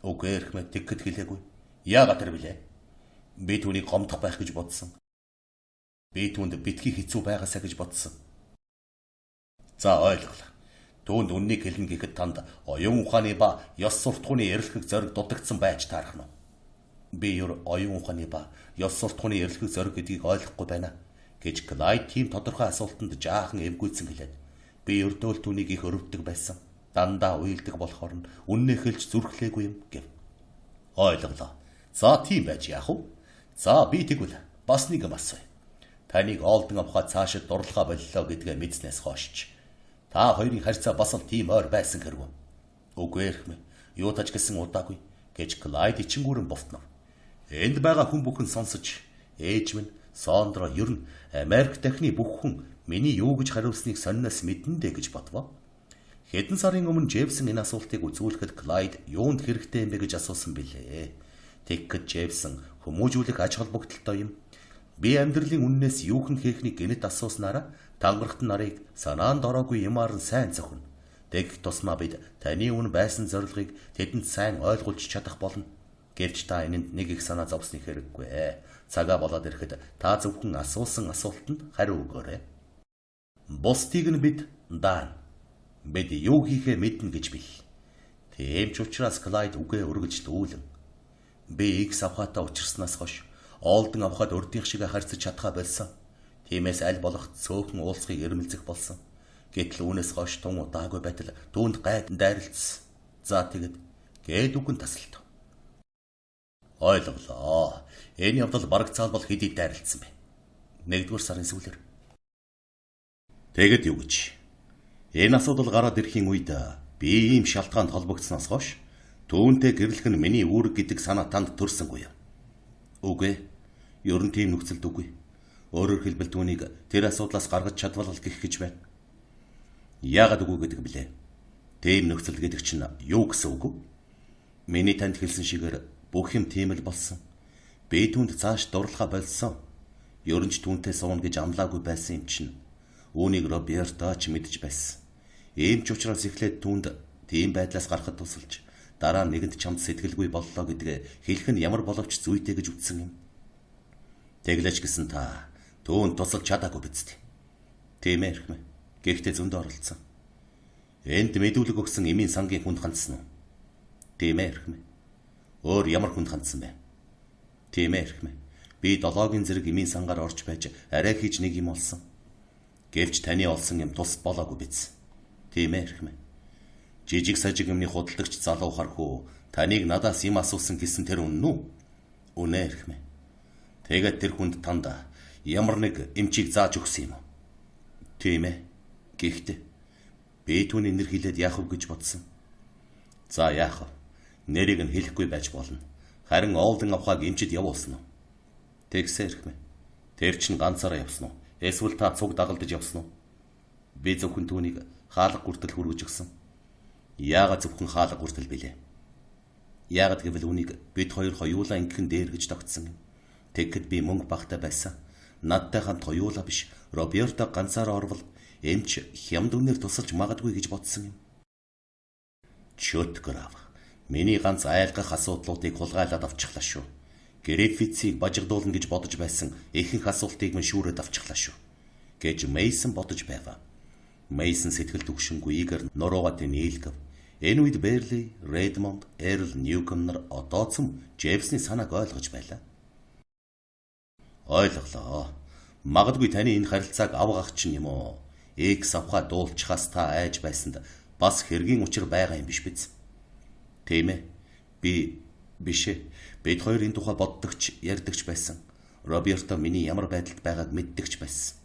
[SPEAKER 1] Үгүй эрхмэ тэгэхэд хэлээгүй. Яагаад тэр билээ? Би түүнийг гомдох байх гэж бодсон. Би түүнд битгий хэцүү байгаасаа гэж бодсон. За ойлголоо. Түүнд үннийг хэлнэ гэхэд танд оюун ухааны ба ёс суртахууны эрэлхэг зориг дутагдсан байж таарах нь. Би ер оюун ухааны ба ёс суртахууны эрэлхэг зориг гэдгийг ойлгохгүй байна гэж Клайд тийм тодорхой асуултанд жаахан эвгүйцэн хэлээд би өрдөөл түүнийг их өрөвдөг байсан. Дандаа уйлдаг болохоор нь үннээ хэлж зүрхлээгүй юм гэв. Ойлголоо. За тийм байж яах вэ? За би тэгвэл бас нэг юм асууя. Таныг Олдон авахаа цаашид дурлахаа боллоо гэдгээ мэдснээс хойш та хоёрын харьцаа бас л тийм ойр байсан хэрэг. Үгүй эрхмэ. Юу тач гэсэн удаагүй гэж Клайд ичингүүрэн бовтнов. Энд байгаа хүн бүхэн сонсож ээж минь Сондро ер нь Америк дахны бүх хүн миний юу гэж хариулсныг сонноос мэдэн дээ гэж бодвоо. Хэдэн сарын өмнө Джейвсон энэ асуултыг үзүүлэхэд Клайд юунд хэрэгтэй юм бэ гэж асуусан билээ. Тэгэхэд Джейвсон хүмүүжүүлэх ач холбогдолтой юм. Би амьдралын үннээс юухэн хийхнийг гэнэт асууснараа тангарахт нарыг санаанд ороогүй юмар нь сайн зохино. Тэгэх тусмаа бид таны өмнө байсан зорилгыг тэдэнд сайн ойлгуулж чадах болно. Гэвч та энэнд нэг их санаа зовсны хэрэггүй. Цагаа болоод ирэхэд та зөвхөн асуусан асуултанд хариу өгөөрэй. Бусдыг нь бид даана. Бид юу хийхээ мэднэ гэж бил. Тийм ч учраас Клайд үгээ өргөж дүүлэн. Би Икс авахатаа учирснаас хойш Олдон авахад урдийнх шиг харьцаж чадхаа болсон. Тиймээс аль болох цөөхөн уулзахыг эрмэлзэх болсон. Гэтэл үүнээс хойш тун удаагүй байтал түүнд гайд дайралтсан. За тэгэд гээд үгэн тасалт. Ойлголоо. Энэ явдал бараг цаалбал хэдий дайралтсан бэ? 1-р сарын сүүлээр. Тэгэд юу гэж? Энэ асуудал гараад ирэхийн үед би ийм шалтгаанд холбогдсноос хойш түүнтэй гэрлэх нь миний үүрэг гэдэг санаа танд төрсөнгүй юу? Үгүй. Ер нь тийм нөхцөлд үгүй. Өөрөөр хэлбэл түүнийг тэр асуудлаас гаргаж чадвал гэх гэж байна. Яагаад үгүй гэдэг блэ? Тийм нөхцөл гэдэг чинь юу гэсэн үг вэ? Миний танд хэлсэн шигээр бүх юм тийм л болсон. Би түүнд цааш дурлахаа болсон. Ер нь ч түүнтэй сууна гэж амлаагүй байсан юм чинь. Үүнийг Роберто ч мэдж байсан. Ийм ч учраас эхлээд түүнд тийм байдлаас гарахад тусалж дараа нэгэнд чамд сэтгэлгүй боллоо гэдгээ хэлэх нь ямар боловч зүйтэй гэж үтсэн юм. Тэглэж гисэн та түүнд тусалж чадаагүй биз дээ. Тийм ээ хэрэг. Гэхдээ зөндөө оролцсон. Энд мэдүүлэг өгсөн эмийн сангийн хүнд хандсан уу? Тийм ээ хэрэг. Өөр ямар хүнд хандсан бэ? Тийм ээ хэрэг. Би 7-гийн зэрэг эмийн сангаар орж байж арай хийж нэг юм олсон. Гэвч таны олсон юм тус болоогүй биз. Тийм ээ хэрэг. Жижиг сажиг юмны худалдагч залуу хархуу таныг надаас юм асуусан гэсэн тэр үнэн үү? Үнэ хэрэг. Тэгээд тэр хүнд танд ямар нэг эмчийг зааж өгсөн юм уу? Тийм ээ. Гэхдээ би түүний нэр хэлээд яах вэ гэж бодсон. За яах вэ? Нэрийг нь хэлэхгүй байж болно. Харин Олдон авахаг эмчид явуулсан уу? Тэгсээр хэрэг. Тэр чинь ганцаараа явсан уу? Эсвэл та цуг дагалдаж явсан уу? Би зөвхөн түүнийг хаалга хүртэл хүргэж өгсөн. Яагаад зөвхөн хаалга хүртэл билээ? Яагаад гэвэл үнийг бид хоёр хоёулаа ингэхэн дээр гэж тогтсон юм. Тэгэхэд би мөнгө багтаа байсан. Надтай хамт хоёулаа биш, Роберто ганцаараа орвол эмч хямд үнээр тусалж магадгүй гэж бодсон юм. Чөтгөр. Миний ганц айлгах асуудлуудыг хулгайлаад авчихлаа шүү. Гриффитсийг бажигдуулна гэж бодож байсан ихэнх асуултыг мань шүүрээд авчихлаа шүү. Гэж Мейсон бодож байв. Мейсон сэтгэл төвшингүй игэр нуруугаад нийлгэв. Энэ үед Берли, Редмонд, Эрл, Ньюком нар одооцом Джейвсны санааг ойлгож байлаа. Ойлголоо. Магадгүй таны энэ харилцааг авгах чинь юм уу? Икс авахаа дуулчихаас та айж байсанд Бас хэргийн учир байгаа юм биш биз? Тийм ээ. Би биш ээ. Бид хоёр энэ тухай боддогч, ярьдагч байсан. Роберто миний ямар байдалд байгааг мэддэгч байсан.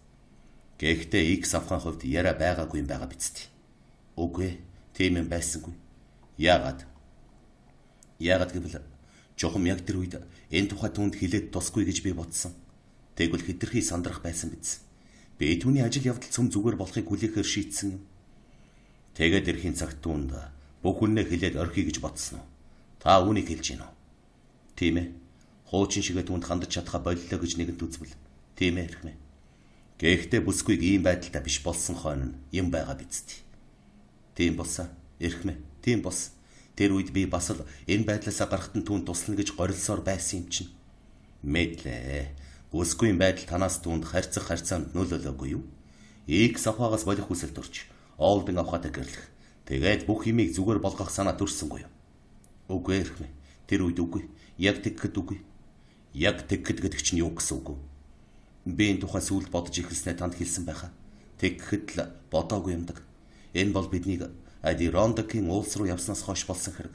[SPEAKER 1] Гэхдээ X авахын хувьд яриа байгаагүй юм байгаа биз дээ. Үгүй ээ. Тийм юм байсангүй. Яагаад? Яагаад гэвэл чухам яг тэр үед энэ тухай түүнд хэлээд тусгүй гэж би бодсон. Тэгвэл хэтэрхий сандрах байсан биз. Би түүний ажил явдал цөм зүгээр болохыг хүлээхээр шийдсэн юм. Тэгээд эрхийн цагт түүнд бүх үннээ хэлээд орхиё гэж бодсон уу? Та үүнийг хэлж гин үү? Тийм ээ. Хуучин шигээ түүнд хандаж чадхаа боллоо гэж нэгэнт үзвэл. Тийм ээ хэрхмээ. Гэхдээ бүсгүйг ийм байдалтай биш болсон хойно юм байгаа биз дээ. Тийм болсон. Эрхмээ. Тийм бос. Тэр үед би бас л энэ байдлаасаа гарахт нь түүнд туслана гэж горилсоор байсан юм чинь. Мэдлээ. Бүсгүйн байдал танаас түүнд харьцах харьцаанд нөлөөлөөгүй юу? X авахаас болох хүсэлт төрж, Олдын авахад гэрлэх. Тэгээд бүх юмыг зүгээр болгох санаа төрсөнгүй юу? Үгүй эрхмээ. Тэр үед үгүй. Яг тэгэхэд үгүй. Яг тэгэхэд гэдэг чинь юу гэсэн үг вэ? Би энэ тухай сүүлд бодож ихэлснээ танд хэлсэн байхаа. Тэгэхэд л бодоогүй юмдаг. Энэ бол биднийг Адирондокийн уулс руу явснаас хойш болсон хэрэг.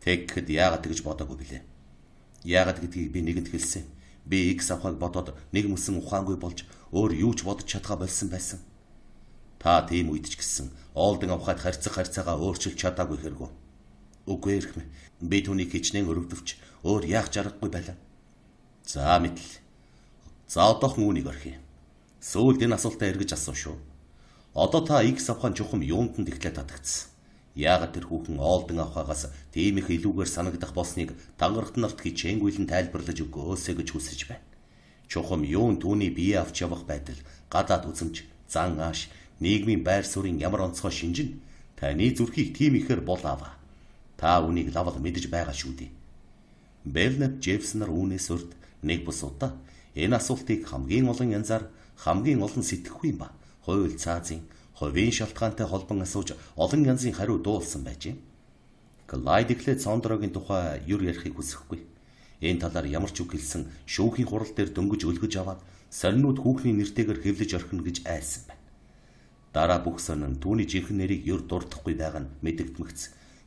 [SPEAKER 1] Тэгэхэд яагаад тэгж бодоогүй билээ? Яагаад гэдгийг би нэгэнд хэлсэн. Би X авахыг бодоод нэг мөсөн ухаангүй болж өөр юу ч бодож чадгаа болсон байсан. Та тийм үед ч гэсэн Олдын авахад харьцаагаа өөрчилж чадаагүй хэрэггүй. Үгүй эрхмээ. Би түүнийг хичнээн өрөвдөвч өөр яах жаргагүй байлаа. За мэдлээ. За одоохон үүнийг орхиё. Сүүлд энэ асуултаа эргэж асуу шүү. Одоо та X авахын чухам юунд нь тэгтлээ татагдсан. Яагаад тэр хүүхэн Олдын авахаас тийм их илүүгээр санагдах болсныг тангарагт нарт хичээнгүйлэн тайлбарлаж өгөөсэй гэж хүсэж байна. Чухам юун түүний бие авч явах байдал, гадаад үзэмж, зан ааш, нийгмийн байр суурийн ямар онцгой шинжин таны зүрхийг тийм ихээр болаава. Та үнийг лавл мэдэж байгаа шүү дээ. Бернард Джеффсон нар үүнээс урд нэг бус удаа энэ асуултыг хамгийн олон янзаар, хамгийн олон сэтгэхгүй юм ба. Хууль цаазын хувийн шалтгаантай холбон асууж олон янзын хариу дуулсан байж. Клайд эхлээд Сондрогийн тухай юр ярихыг хүсэхгүй. Энэ талаар ямар ч үг хэлсэн шүүхийн хурал дээр дөнгөж өлгөж аваад сонинууд хүүхний нэртэйгээр хэвлэж орхино гэж айсан байна. Дараа бүх сонин түүний жинхэнэ нэрийг юр дурдахгүй байгаа нь мэдэгдмэгц.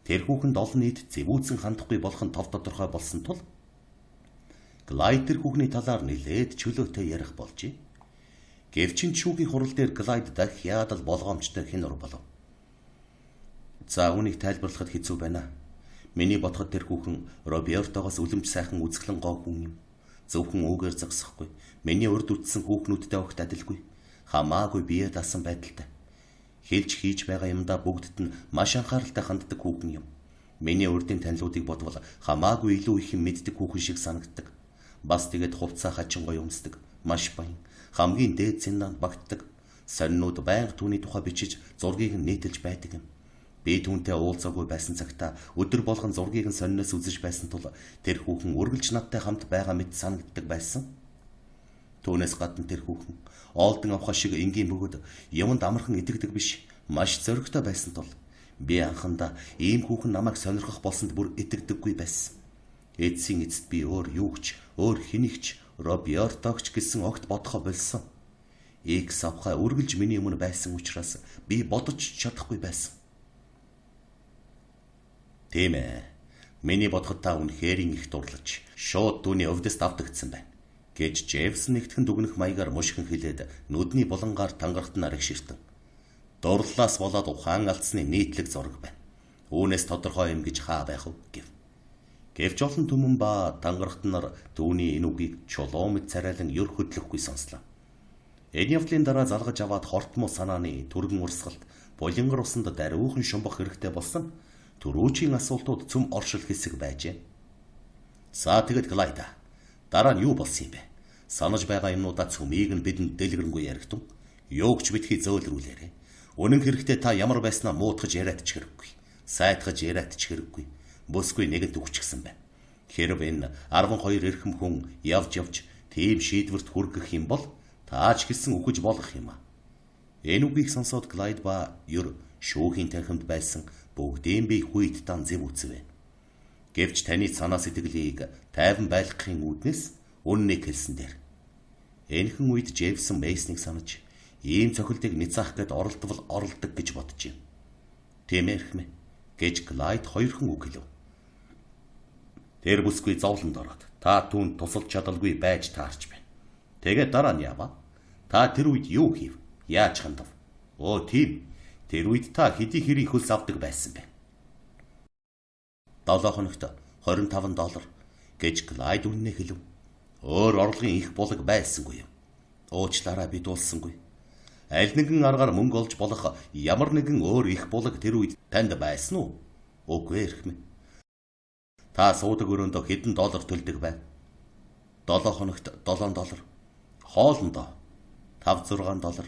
[SPEAKER 1] Тэр хүүхэнд олон нийт зэвүүцэн хандахгүй болох нь тов тодорхой болсон тул Клайд тэр хүүхний талаар нэлээд чөлөөтэй ярих болжээ. Гэвч шүүхийн хурал дээр Клайд дахиад л болгоомжтой хэн ур болов. За үүнийг тайлбарлахад хэцүү байна. Миний бодоход тэр хүүхэн Робертогоос үлэмж сайхан үзэсгэлэн гоо хүн юм. Зөвхөн үүгээр зогсохгүй. Миний урд үтсэн хүүхнүүдтэй огт адилгүй. Хамаагүй бие даасан байдалтай. Хэлж хийж байгаа юмдаа бүгдд нь маш анхааралтай ханддаг хүүхэн юм. Миний урдын танилуудыг бодвол хамаагүй илүү их юм мэддэг хүүхэн шиг санагддаг. Бас тэгээд хувцас хажин гоё өмсдөг. Маш баян. Хамгийн дээд зэндаанд багтдаг. Сонинууд байнга түүний тухай бичиж зургийг нь нийтэлж байдаг юм. Би түүнтэй уулзаагүй байсан цагта өдөр болгон зургийг нь сониноос үзэж байсан тул тэр хүүхэн үргэлж надтай хамт байгаа мэт санагддаг байсан. Түүнээс гадна тэр хүүхэн Олдын авах шиг энгийн бөгөөд юмд амархан идэгдэг биш, маш зоригтой байсан тул би анхандаа ийм хүүхэн намайг сонирхох болсонд бүр идэгдэггүй байсан. Эцсийн эцэст би өөр юугч, өөр хэнийгч Робертогч гэсэн огт бодохоо болсон. X авахаа үргэлж миний өмнө байсан учраас би бодож чадахгүй байсан. Тийм ээ. Миний бодоход та үнэхээр их дурлаж, шууд түүний өвдөст автагдсан байна. Гэж Джеффсон нэгтгэн дүгнэх маягаар мушгин хэлээд нүдний булангаар тангарахт нарыг ширтэн. Дурлалаас болоод ухаан алдсны нийтлэг зураг байна. Үүнээс тодорхой юм гэж хаа байх вэ гэв. Гэвч олон түмэн ба тангарахт нар түүний энэ үгийг чулуун мэт царайлан ёр хөдлөхгүй сонслоо. Энэ явдлын дараа залгаж аваад хортмоо санааны түргэн урсгалт булингар усанд даруйхан шумбах хэрэгтэй болсон түрүүчийн асуултууд цөм оршил хэсэг байжээ. За тэгэд Клайд, дараа нь юу болсон юм бэ? Санаж байгаа юмнуудаа цөмийг нь бидэнд дэлгэрэнгүй яригдсан. Юугч битгий зөөлрүүлээрэ. Үнэн хэрэгтээ та ямар байснаа муутгаж яриад ч хэрэггүй. Сайтгаж яриад ч хэрэггүй. Бүсгүй нэгэнт өгчихсэн байна. Хэрв энэ 12 эрхэм хүн явж тийм шийдвэрт хүргэх юм бол таач гэсэн үхэж болох юм а. Энэ үгийг сонсоод Клайд ба юр шүүхийн танхимд байсан бүгдийн бие хүйт дан зэв үзвэ. Гэвч таны санаа сэтгэлийг тайван байлгахын үүднээс үннийг хэлсэн дээр. Энэхэн үед Джеффсон Мейснийг санаж ийм цохилтыг ницаах гээд оролдвол оролдог гэж бодож юм. Тийм эрхмэ гэж Клайд хоёрхан үг хэлв. Тэр бүсгүй зовлонд ороод та түүнд тусалж чадалгүй байж таарч байна. Тэгээд дараа нь яава? Та тэр үед юу хийв? Яаж хандав? Оо тийм. Тэр үед та хэдий хэрийг хөлс авдаг байсан бэ? 7 хоногт $25 гэж Клайд үнэнээ хэлв. Өөр орлогын их булаг байсангүй юм. Уучлаарай би дуулсангүй. Аль нэгэн аргаар мөнгө олж болох ямар нэгэн өөр их булаг тэр үед танд байсан уу? Үгүй эрхмэ. Та суудаг өрөөндөө хэдэн доллар төлдөг байв? 7 хоногт $7, хоолндоо $5-6.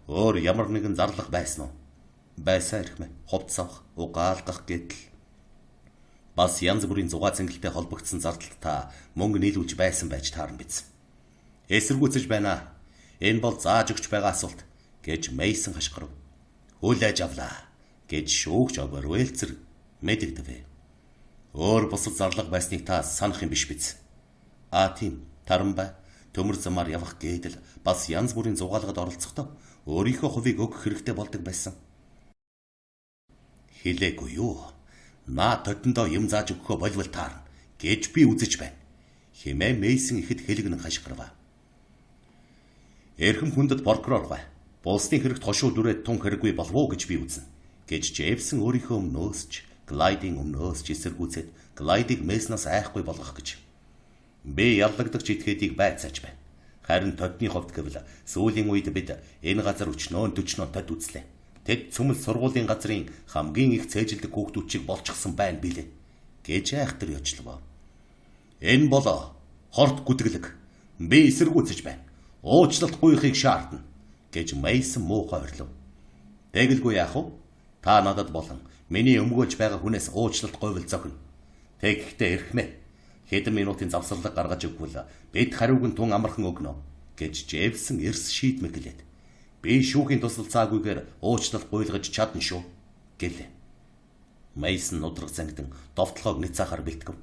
[SPEAKER 1] Өөр ямар нэгэн зарлах байсан уу? Байсан эрхмэ. Хувцас авах, угаалгах гэтэл. Бас янз бүрийн зугаа цэнгэлтэй холбогдсон зардалд та мөнгө нийлүүлж байсан байж таарна биз. Эсэргүүцэж байна. Энэ бол зааж өгч байгаа асуулт гэж Мейсон хашгирав. Үл аж авлаа гэж шүүгч Обервельцер мэдэгдэв. Өөр бусад зарлага байсныг та санах юм биш биз. Тийм, тарамбай, төмөр замаар явах гэдэл бас янз бүрийн зугаалгад оролцохдоо өөрийнхөө хувийг өгөх хэрэгтэй болдог байсан. Хэлээгүй юу? Наа тодондоо юм зааж өгөхөө болвол таарна гэж би үзэж байна. Хэмээн Мейсон ихэд хэлгэн хашгирав. Эрхэм хүндэт прокурор бай. Булсны хэрэгт хошуу дүрээд тун хэрэггүй болов уу гэж би үзнэ. Гэж Джейвсон өөрийнхөө өмнөөсч, Клайдын өмнөөсч эсэргүүцээд Клайдыг Мейснаас айхгүй болгох гэж. Би яллагдагч этгээдийг байцааж байна. Харин тодны хувьд гэвэл сүүлийн үед бид энэ газар өчнөөн тод үзлээ. Тэд цөмөл сургуулийн газрын хамгийн их цээжилдэг хүүхдүүд чиг болчихсон байна билээ. Гэж айхтар ёчлов. Энэ бол хорт гүтгэлэг. Би эсэргүүцэж байна. Уучлалт гуйхыг шаардна гэж Мейсон муухай орлов. Тэгэлгүй яах вэ? Та надад болон миний өмгөөлж байгаа хүнээс уучлалт гуйвал зохино. Тэгэхдээ эрхмэ. Хэдэн минутын завсарлаг гаргаж өгвөл бид хариуг нь тун амархан өгнө гэж Джейвсон эрс шийдмэг гэлээд. Би шүүхийн тусалцаагүйгээр уучлалт гуйлгаж чадна шүү гэлээ. Мейсон нудраг зангидан довтлохоог нэцаахаар бэлтгэв.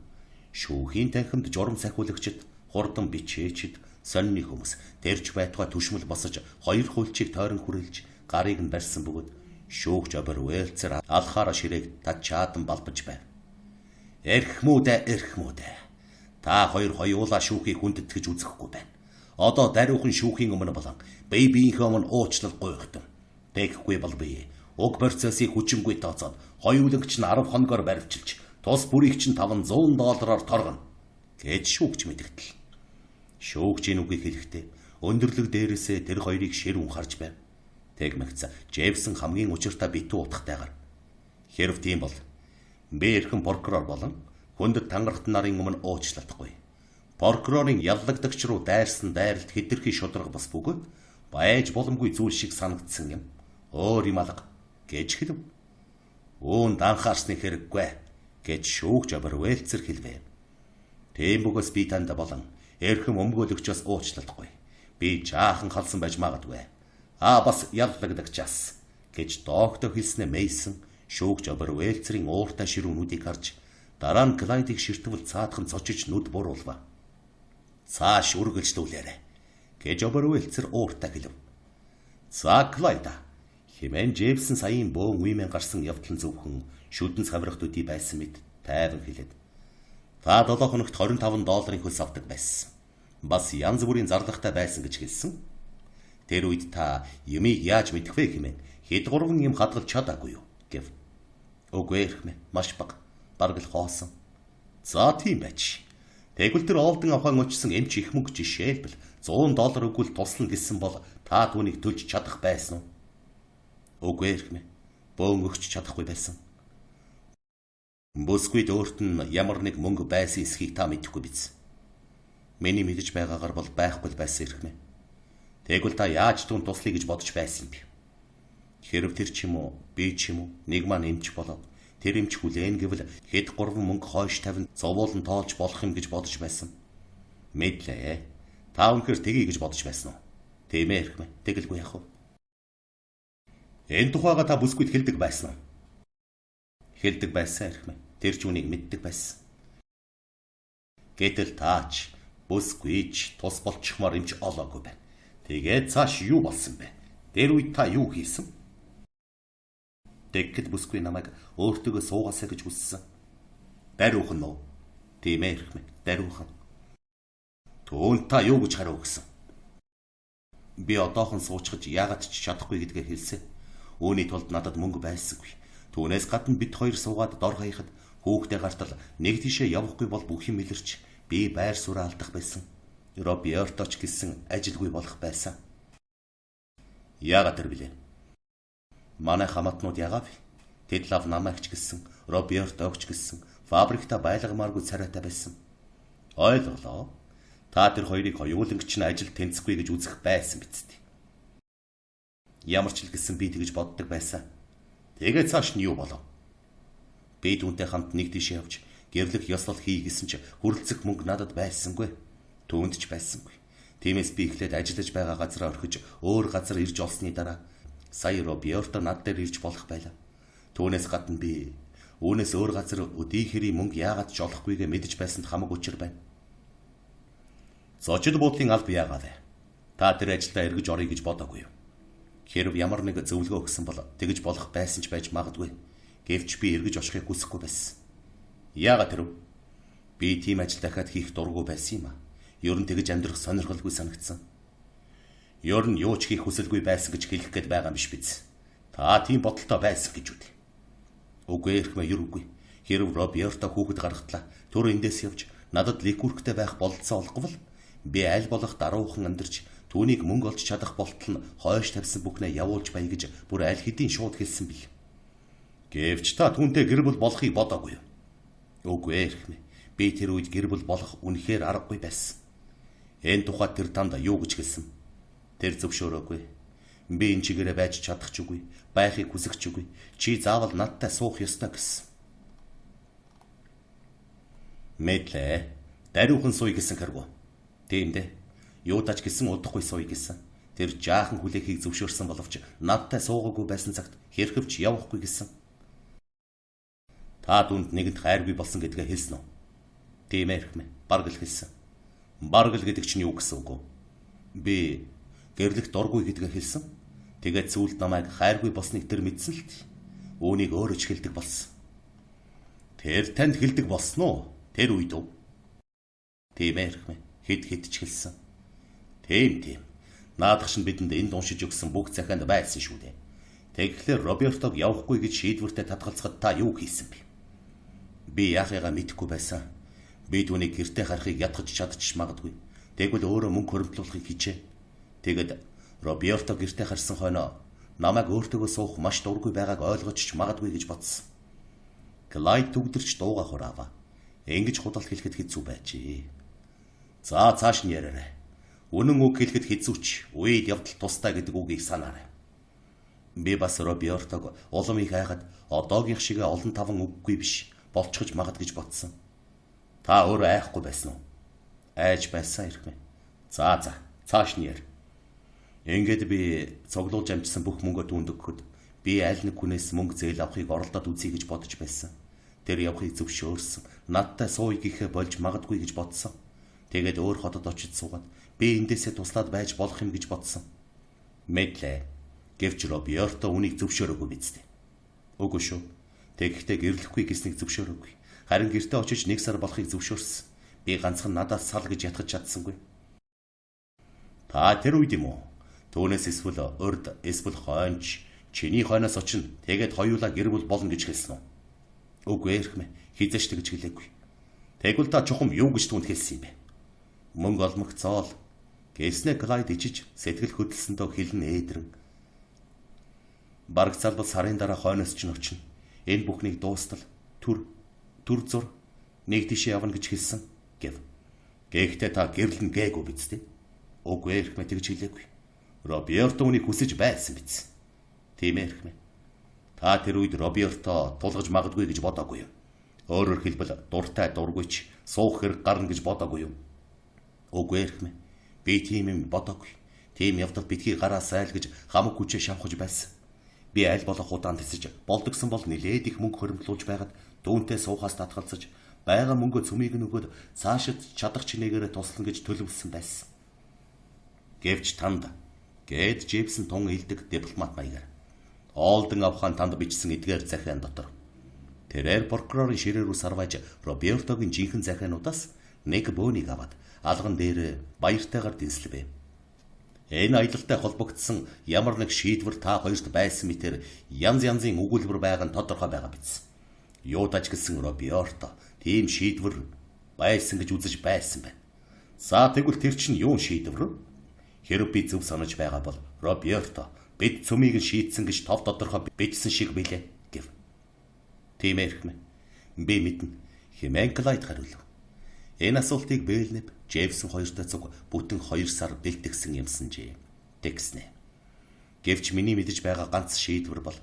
[SPEAKER 1] Шүүхийн танхимд журам сахиулагчид, хурдан бичээчид, сонины хүмүүс тэрч байтугай түшмэл босож хоёр хуульчийг тойрон хүрэлж гарыг нь барьсан бөгөөд шүүгч Обервельцер алхаараа ширээг тачаадан балбаж байв. Эрхмүүдэ. Та хоёр хоёулаа шүүхийг хүндэтгэж үзэхгүй байна. Одоо даруйхан шүүхийн өмнө болон биеийнхээ өмнө уучлал гуйхтан. Тэгэхгүй бол би уг процессыг хүчингүй тооцоод хоёулагч нь 10 хоногоор баривчилж тус бүрийг чинь $500 торгоно гэж шүүгч мэдгэтэл. Шүүгчийн үгийг хэлэхдээ өндөрлөг дээрээсээ тэр хоёрыг шир унхарж байв. Тэгмэгц Джейвсон хамгийн учиртай битүү утгатайгаар. Хэрв тийм бол би эрхэм прокурор болон хүндэт тангарахт нарын өмнө уучлалтгүй. Прокурорын яллагдагч руу дайрсан дайралт хэтэрхий шударга бас бөгөөд байж боломгүй зүйл шиг санагдсан юм. Өөр юм алга гэж хэлв. Үүнд анхаарсны хэрэггүй гэж шүүгч Обервельцер хэлвэ. Тийм бөгөөс би танд болон эрхэм өмгөөлөгчөөс уучлалтгүй. Би жаахан халсан байж магадгүй. Бас яллагдагчаас гэж доктор хэлснэ Мейсон шүүгч Обервельцерийн ууртай ширүүнүүдийг харж дараа нь Клайдыг ширтвэл цаадхан цочиж нүд буруулва. Цааш үргэлжлүүлээрэй гэж Обервельцер ууртай хэлв. За Клайда хэмээн Джейвсон саяын бөөн үеийн гарсан явдлан зөвхөн шүдэн цаврагтуудыг байсан мэд тайван хэлээд. Та 7 хоногт $25 хөлс авдаг байсан. Бас янз бүрийн зарлагтай байсан гэж хэлсэн. Тэр үед та юмыг яаж мэдэх вэ хэмээн хэд гурван юм хадгалж чадаагүй юу гэв. Үгүй эрхмэ, маш бага. Бараг л хоосон. За тийм байж. Тэгвэл тэр олдон авахан очсон эмч их мөнгө жишээлбэл $100 өгвөл туслана гэсэн бол та түүнийг төлж чадах байсан уу? Үгүй эрхмэ. Бөөн өгч чадахгүй байсан. Бүсгүйд өөрт нь ямар нэг мөнгө байсан эсхийг та мэдэхгүй биз. Миний мэдэж байгаагаар бол байхгүй байсан эрхмэ. Тэгвэл та яаж түүнд туслая гэж бодож байсан юм бэ? Хэрв тэр ч юм уу, би ч юм уу, нэг маань эмч болоод тэр эмч хүлээн гэвэл хэд гурван мөнгө хойш тавин зовоолн тоолж болох юм гэж бодож байсан. Мэдлээ. Та үнэхээр тгий гэж бодож байсан уу? Тийм ээ эрхмэ. Тэгэлгүй яах вэ? Энэ тухайга та бүсгүйд хэлдэг байсан уу? Хэлдэг байсан эрхмэ. Тэр ч үнийг мэддэг байсан. Гэтэл таач бүсгүйч тус болчихмоор эмч олоогүй байна. Тэгээд цааш юу болсон бэ? Тэр үед та юу хийсэн? тэгэхэд бүсгүй намайг өөртөөгөө суугаасаа гэж хүссэн. Даруйхан уу? Тийм ээ эрхмэ, даруйхан. Түүнд та юу гэж хариу өгсөн? Би одоохон суучгаж яагаад ч чадахгүй гэдгээ хэлсэн. Үүний тулд надад мөнгө байсангүй. Түүнээс гадна бид хоёр суугаад дор хаяхад хүүхдээ гартал нэг тишээ явахгүй бол бүх юм илэрч би байр сууриа алдах байсан. Роберточ гэсэн ажилгүй болох байсан. Яагаад тэр билээ? Манай хамаатнууд яагаад? Тэд лав намайгч гэсэн, Робертогч гэсэн фабрикта байлагмааргүй царайтай байсан. Ойлголоо. Та тэр хоёрыг хоёулангч нь ажил тэнцэхгүй гэж үзэх байсан биз дээ. Ямар ч л гэсэн би тэгж боддог байсан. Тэгээ цааш нь юу болов? Би түүнтэй хамт нэг тийш явж гэрлэх ёслол хий гэсэн чи хүрэлцэх мөнгө надад байсангүй. Түүнд ч байсангүй. Тиймээс би эхлээд ажиллаж байгаа газараа орхиж өөр газар ирж олсны дараа сая Роберто над дээр ирж болох байлаа. Түүнээс гадна би үүнээс өөр газар өдий хэрийн мөнгө яагаад ч олохгүйгээ мэдэж байсанд хамаг учир байна. Зочид буудлын алба яагаад вэ? Та тэр ажилдаа эргэж орё гэж бодоогүй юу? Хэрв ямар нэг зөвлөгөө өгсөн бол тэгж болох байсан ч байж магадгүй. Гэвч би эргэж очихыг хүсэхгүй байсан. Яагаад тэрв? Би тийм ажил дахиад хийх дурггүй байсан юм а. Ер нь тэгж амьдрах сонирхолгүй санагдсан. Ер нь юу ч хийх хүсэлгүй байсан гэж хэлэх гээд байгаа юм биш биз? Та тийм бодолтой байсан гэж үү? Үгүй эрхмэ юргүй. Хэрв Роберто хүүхэд гаргатлаа түр эндээс явж надад ликүрхтэй байх бололцоо олговол би аль болох даруухан амьдарч түүнийг мөнгө олж чадах болтол нь хойш тавьсан бүхнээ явуулж бай гэж бүр аль хэдийн шууд хэлсэн бил. Гэвч та түүнтэй гэр бүл болохыг бодоогүй юу? Үгүй эрхмэ. Би тэр үед гэр бүл болох үнэхээр аргагүй байсан. Энэ тухайд тэр танд юу гэж хэлсэн? Тэр зөвшөөрөөгүй. Би энэ чигээрээ байж чадахчгүй, байхыг хүсэхчгүй. Чи заавал надтай суух ёстой гэсэн. Мэдлээ. Даруйхан сууя гэсэн хэрэг үү? Тийм дээ. Юудач гэсэн удахгүй сууя гэсэн. Тэр жаахан хүлээхийг зөвшөөрсөн боловч надтай суугаагүй байсан цагт хэрхэвч явахгүй гэсэн. Та дүнд нэгэнд хайргүй болсон гэдгээ хэлсэн үү? Тийм эрхмэ. Бараг л хэлсэн. Бараг л гэдэг чинь юу гэсэн үг вэ? Би гэрлэх дургүй гэдгээ хэлсэн. Тэгээд сүүлд намайг хайргүй болсныг тэр мэдсэн л дээ. Үүнийг өөрөө ч хэлдэг болсон. Тэр танд хэлдэг болсон уу? Тэр үед үү? Тийм эрхмэ. Хэд ч хэлсэн. Тийм. Наадах шин бидэнд энд уншиж өгсөн бүх захианд байсан шүү дээ. Тэгэхээр Робертог явахгүй гэж шийдвэртээ татгалзахад та юу хийсэн бэ? Би яахыгаа мэдэхгүй байсан. Би түүнийг гэртээ харахыг ядгаж чадчих магадгүй. Тэгвэл өөрөө мөнгө хөрөмтлүүлэхийг хичээ. Тэгэд Роберто гэртээ харсан хойноо намайг өөртөөгөө суух маш дургүй байгааг ойлгож ч магадгүй гэж бодсон. Клайд төгдөрч дууга хураава. Ингэж худалд хэлэхэд хэцүү байжээ. За цааш нь яриарай. Үнэн үг хэлэхэд хэцүүч үед явдал тустай гэдэг үгийг санаарай. Би бас Робертог улам их хайхад одоогийнх шиг олон таван үггүй биш болчихж магад гэж бодсон. Та өөрөө айхгүй байсан уу? Айж байсан эрхмэ. За цааш нь яар. Ингээд би цоглуулж амжсан бүх мөнгөө түүнд өгөхөд би аль нэг хүнээс мөнгө зээл авахыг оролдоод үзье гэж бодож байсан. Тэр явахыг зөвшөөрсөн. Надтай сууя гэхээ болж магадгүй гэж бодсон. Тэгээд өөр хотод очиж суугаад би эндээсээ туслаад байж болох юм гэж бодсон. Мэдлээ. Гэвч Роберто үнийг зөвшөөрөөгүй биз дээ. Үгүй шүү. Тэгэхдээ гэрлэхгүй гэснийг зөвшөөрөөгүй. Харин гэртээ очиж нэг сар болохыг зөвшөөрсөн. Би ганцхан надаас сал гэж ятгах чадсангүй. Та тэр үед юм уу? Түүнээс эсвэл урд эсвэл хойнч чиний хойноос очино. Тэгээд хоёулаа гэр бүл болно гэж хэлсэн үү? Үгүй эрхмэ. Хизээч тэгж хэлээгүй. Тэгвэл та чухам юу гэж түүнд хэлсэн юм бэ? Мөнгө олмох цоол. Гэснээ Клайд ичиж сэтгэл хөдлсөндөө хэлэн ээдрэн. Бараг залбал сарын дараа хойноос ч очино. Энэ бүхнийг дуустал түр зур нэг тийшээ явна гэж хэлсэн гэв. Гэхдээ та гэрлэн гээгүй биз дээ? Үгүй эрхмэ тэгж хэлээгүй. Роберто үнийг хүсэж байсан биз? Тийм эрхмэ. Та тэр үед Роберто тулгаж магадгүй гэж бодоогүй юу? Өөрөөр хэлбэл дуртай дургүйч суух хэрэг гарна гэж бодоогүй юу? Үгүй эрхмэ. Би тийм юм бодоогүй. Тийм явдал битгий гараа сайл гэж хамаг хүчээ шавхаж байсан. Би аль болох удаан тисэж болдгсон бол нилээд их мөнгө хөрөмтлүүлж байгаад түүнтэй суухаас татгалзаж байгаа мөнгөө цөмийг нөгөөд цаашид чадах чинээгээрээ туслана гэж төлөвлөсөн байсан. Гэвч танд гээд Джеймсэн тун илдэг дипломат маягаар Олдон авахын танд бичсэн эдгээр захиан дотор тэрээр прокурорын ширээ рүү сарваж Робертогийн жинхэнэ захиануудаас нэг бөөнийг аваад алган дээр баяртайгаар дэнслэвэ. Энэ аялалтай холбогдсон ямар нэг шийдвэр та хоёрт байсан мэтэр янз янзын өгүүлбэр байгаа нь тодорхой байгаа биз. Юудаж гэсэн Роберто тийм шийдвэр байсан гэж үзэж байсан байна. За тэгвэл тэр чинь юун шийдвэр? Хэрв би зөв санаж байгаа бол Роберто бид цөмийг шийдсэн гэж тов тодорхой бичсэн шиг билээ гэв. Тийм эрхмэ. Би мэднэ. Хэмээн Клайд хариулв. Энэ асуултыг Белнеп Джеймсон хоёртой цуг бүтэн 2 сар бэлтгэсэн юмсанжээ. Тэгснэ. Гэвч миний мэдэж байгаа ганц шийдвэр бол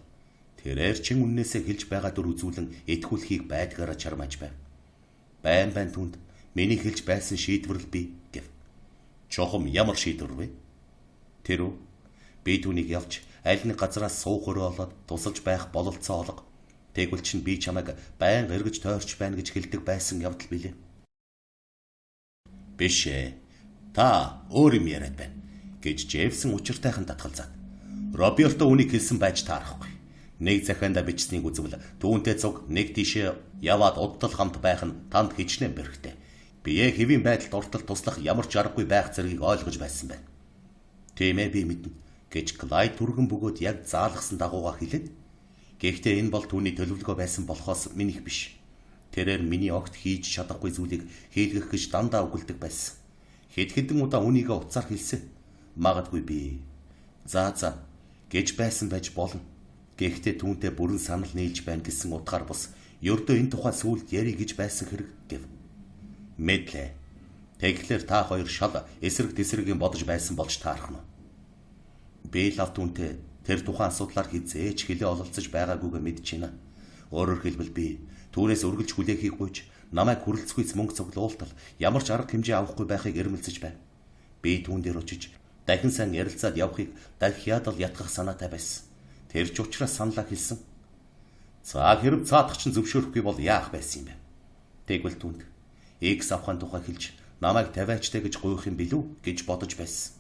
[SPEAKER 1] тэрээр чин үннээсээ хэлж байгаа дүр үзүүлэн итгүүлэхийг байдгаараа чармааж байв. Байн түнд миний хэлж байсан шийдвэр л би гэв. Чухам ямар шийдвэр вэ? Тэр үү? Би түүнийг явж аль нэг газараас суух өрөө олоод тусалж байх бололцоо олго. Тэгвэл чинь би чамайг байн эргэж тойрч байна гэж хэлдэг байсан явдал билээ. Биш ээ. Та өөр юм яриад байна гэж Джеймсон учиртайхан татгалзаад. Роберто үнийг хэлсэн байж таарахгүй. Нэг захианда бичснийг үзвэл түүнтэй цуг нэг тийшээ яваад удтал хамт байх нь танд хичнээн бэрхтээ. Бие хэвийн байдалд ортол туслах ямар ч аргагүй байх зэргийг ойлгож байсан байна. Тийм ээ би мэднэ гэж Клайд түргэн бөгөөд яг заалгасан дагууга хэлээд. Гэхдээ энэ бол түүний төлөвлөгөө байсан болохоос минийх биш. Тэрээр миний огт хийж чадахгүй зүйлийг хийлгэх гэж дандаа өгүүлдэг байсан. Хэд хэдэн удаа үнийгээ уцаар хэлсэн. Магадгүй би за гэж байсан байж болно. Гэхдээ түүнтэй бүрэн санал нийлж байна гэсэн утгаар бус ердөө энэ тухай сүүлд ярих гэж байсан хэрэг гэв. Мэдлээ. Тэгэхээр та хоёр шал эсрэг тесрэгийн бодож байсан болж таарах нь. Би лав түүнтэй тэр тухайн асуудлаар хизээч хэлээ ололцож байгаагүйгээ мэдэж байна. Өөрөөр хэлбэл би түүнээс өргөлж хүлээхийг гуйж намайг хүрэлцгүйц мөнгө цуглуултал ямар ч арга хэмжээ авахгүй байхыг эрмэлзэж байна. Би түүн дээр очиж дахин сайн ярилцаад явахыг дахиад л ятгах санаатай байсан. Тэр ч учраас саналаа хэлсэн. За хэрэг цаадах чинь зөвшөөрөхгүй бол яах байсан юм бэ? Тэгвэл түүнд X авахын тухай хэлж намайг тавиачтай гэж гуйх юм билүү гэж бодож байсан.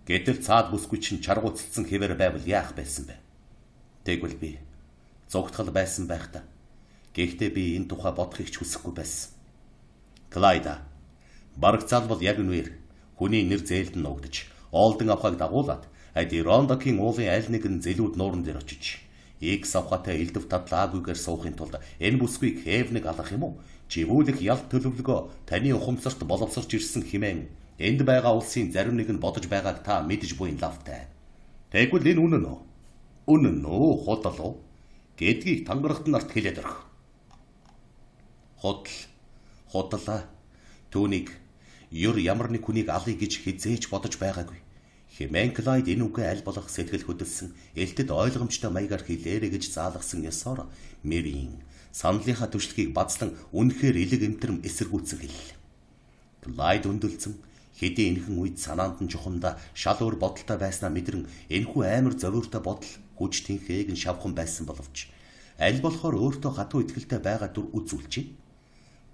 [SPEAKER 1] Гэтэл цаад бүсгүй чинь чаргууцсан хэвээр байвал яах байсан бэ? Тэгвэл би зогтгол байсан байх та. Гэхдээ би энэ тухай бодохыг ч хүсэхгүй байсан. Клайда, бараг залбал яг үнээр хүний нэр зээлд нь нуугдаж, Олдон авахыг дагуулад, Рондокийн уулын аль нэгэн зэлүүд нууран дээр очиж, X авахатай элдв тадлаагүйгээр суухын тулд энэ бүсгүйг хээвнэг алах юм уу? Живүүлэх ялт төлөвлөгөө таны ухамсарт боловсрч ирсэн хэмээн энд байгаа улсын зарим нэг нь бодож байгааг та мэдж буй лавтай. Тэгвэл энэ үнэн үү? Үнэн үү? Худал уу? Гэдгийг тангарагт нарт хэлээд өрх. Худлаа. Түүнийг ёр ямар нэг хүнийг алъя гэж хизээж бодож байгаагүй. Хэмээн Клайд энэ үгээ аль болох сэтгэл хөдлсөн, элтэд ойлгомжтой маягаар хэлээрэ гэж заалгасан ёсоор Мэрийн саналынхаа түшилгийг бацлан үнэхээр элэг эмтрэм эсэргүүцэн хэллээ. Клайд өндөлцөн хэдийн энхэн үед санаанд нь чухамда шал өөр бодолтой байснаа мэдрэн энэхүү амар зовиортой бодол хүч тэнхээг нь шавхан байсан боловч аль болохоор өөртөө хатуу итгэлтэй байгаа дүр үзүүлжээ.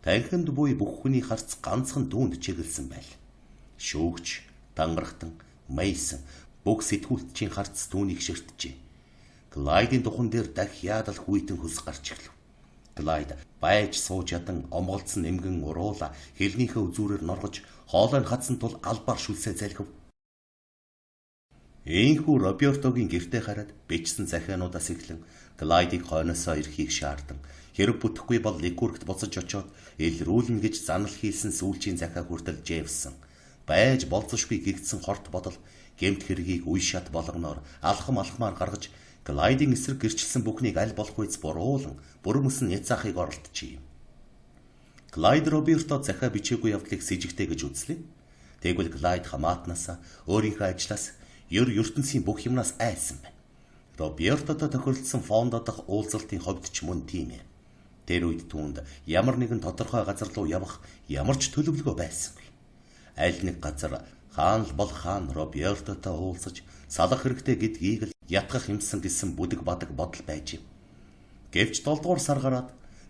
[SPEAKER 1] Танхимд буй бүх хүний харц ганцхан дүүнд чиглэсэн байл. Шүүгч, тангарахтан, Мейсон бүх сэтгүүлтчийн харц түүнийг ширтжээ. Клайдын духан дээр дахиад л хүйтэн хөс гарч ирлээ. Клайд байж сууж ядан омголцсон эмгэн уруула хэлнийхээ үзүүрээр норгож хоолой нь хатсан тул албаар шүлсээ залхив. Ийхүү Робертогийн гэртээ хараад бичсэн захиануудаас эхлэн Клайдыг хойноосоо ирэхийг шаардсан. Хэрэг бүтэхгүй бол Ликургт буцаж очоод илрүүлнэ гэж занал хийсэн сүүлчийн захиа хүртэл Джеймсон байж болцошгүй гэгдсэн хорт бодол гэмт хэргийг үе шат болгоноор алхамаар гаргаж Клайдын эсрэг гэрчилсэн бүхнийг аль болох үйц буруулан бүрмөс нь яцаахыг оролдчихъя. Клайд Роберто захиа бичээгүй явдлыг сэжигтэй гэж үзлээ. Тэгвэл Клайд хамаатнасаа өөрийнхөө ажлаас ёр ертөнцийн бүх юмнаас айсан байна. Робертото тохиролцсон фондо дахь уулзалтын хувьд ч мөн тийм ээ. Тэр үед түүнд ямар нэгэн тодорхой газар руу явах ямар ч төлөвлөгөө байсангүй. Аль нэг газар хаан л бол хаан Робертото уулзаж салах хэрэгтэй гэдгийг л ятгах юмсан гэсэн бүдэг бадаг бодол байж юм. Гэвч 7 дугаар сар гараад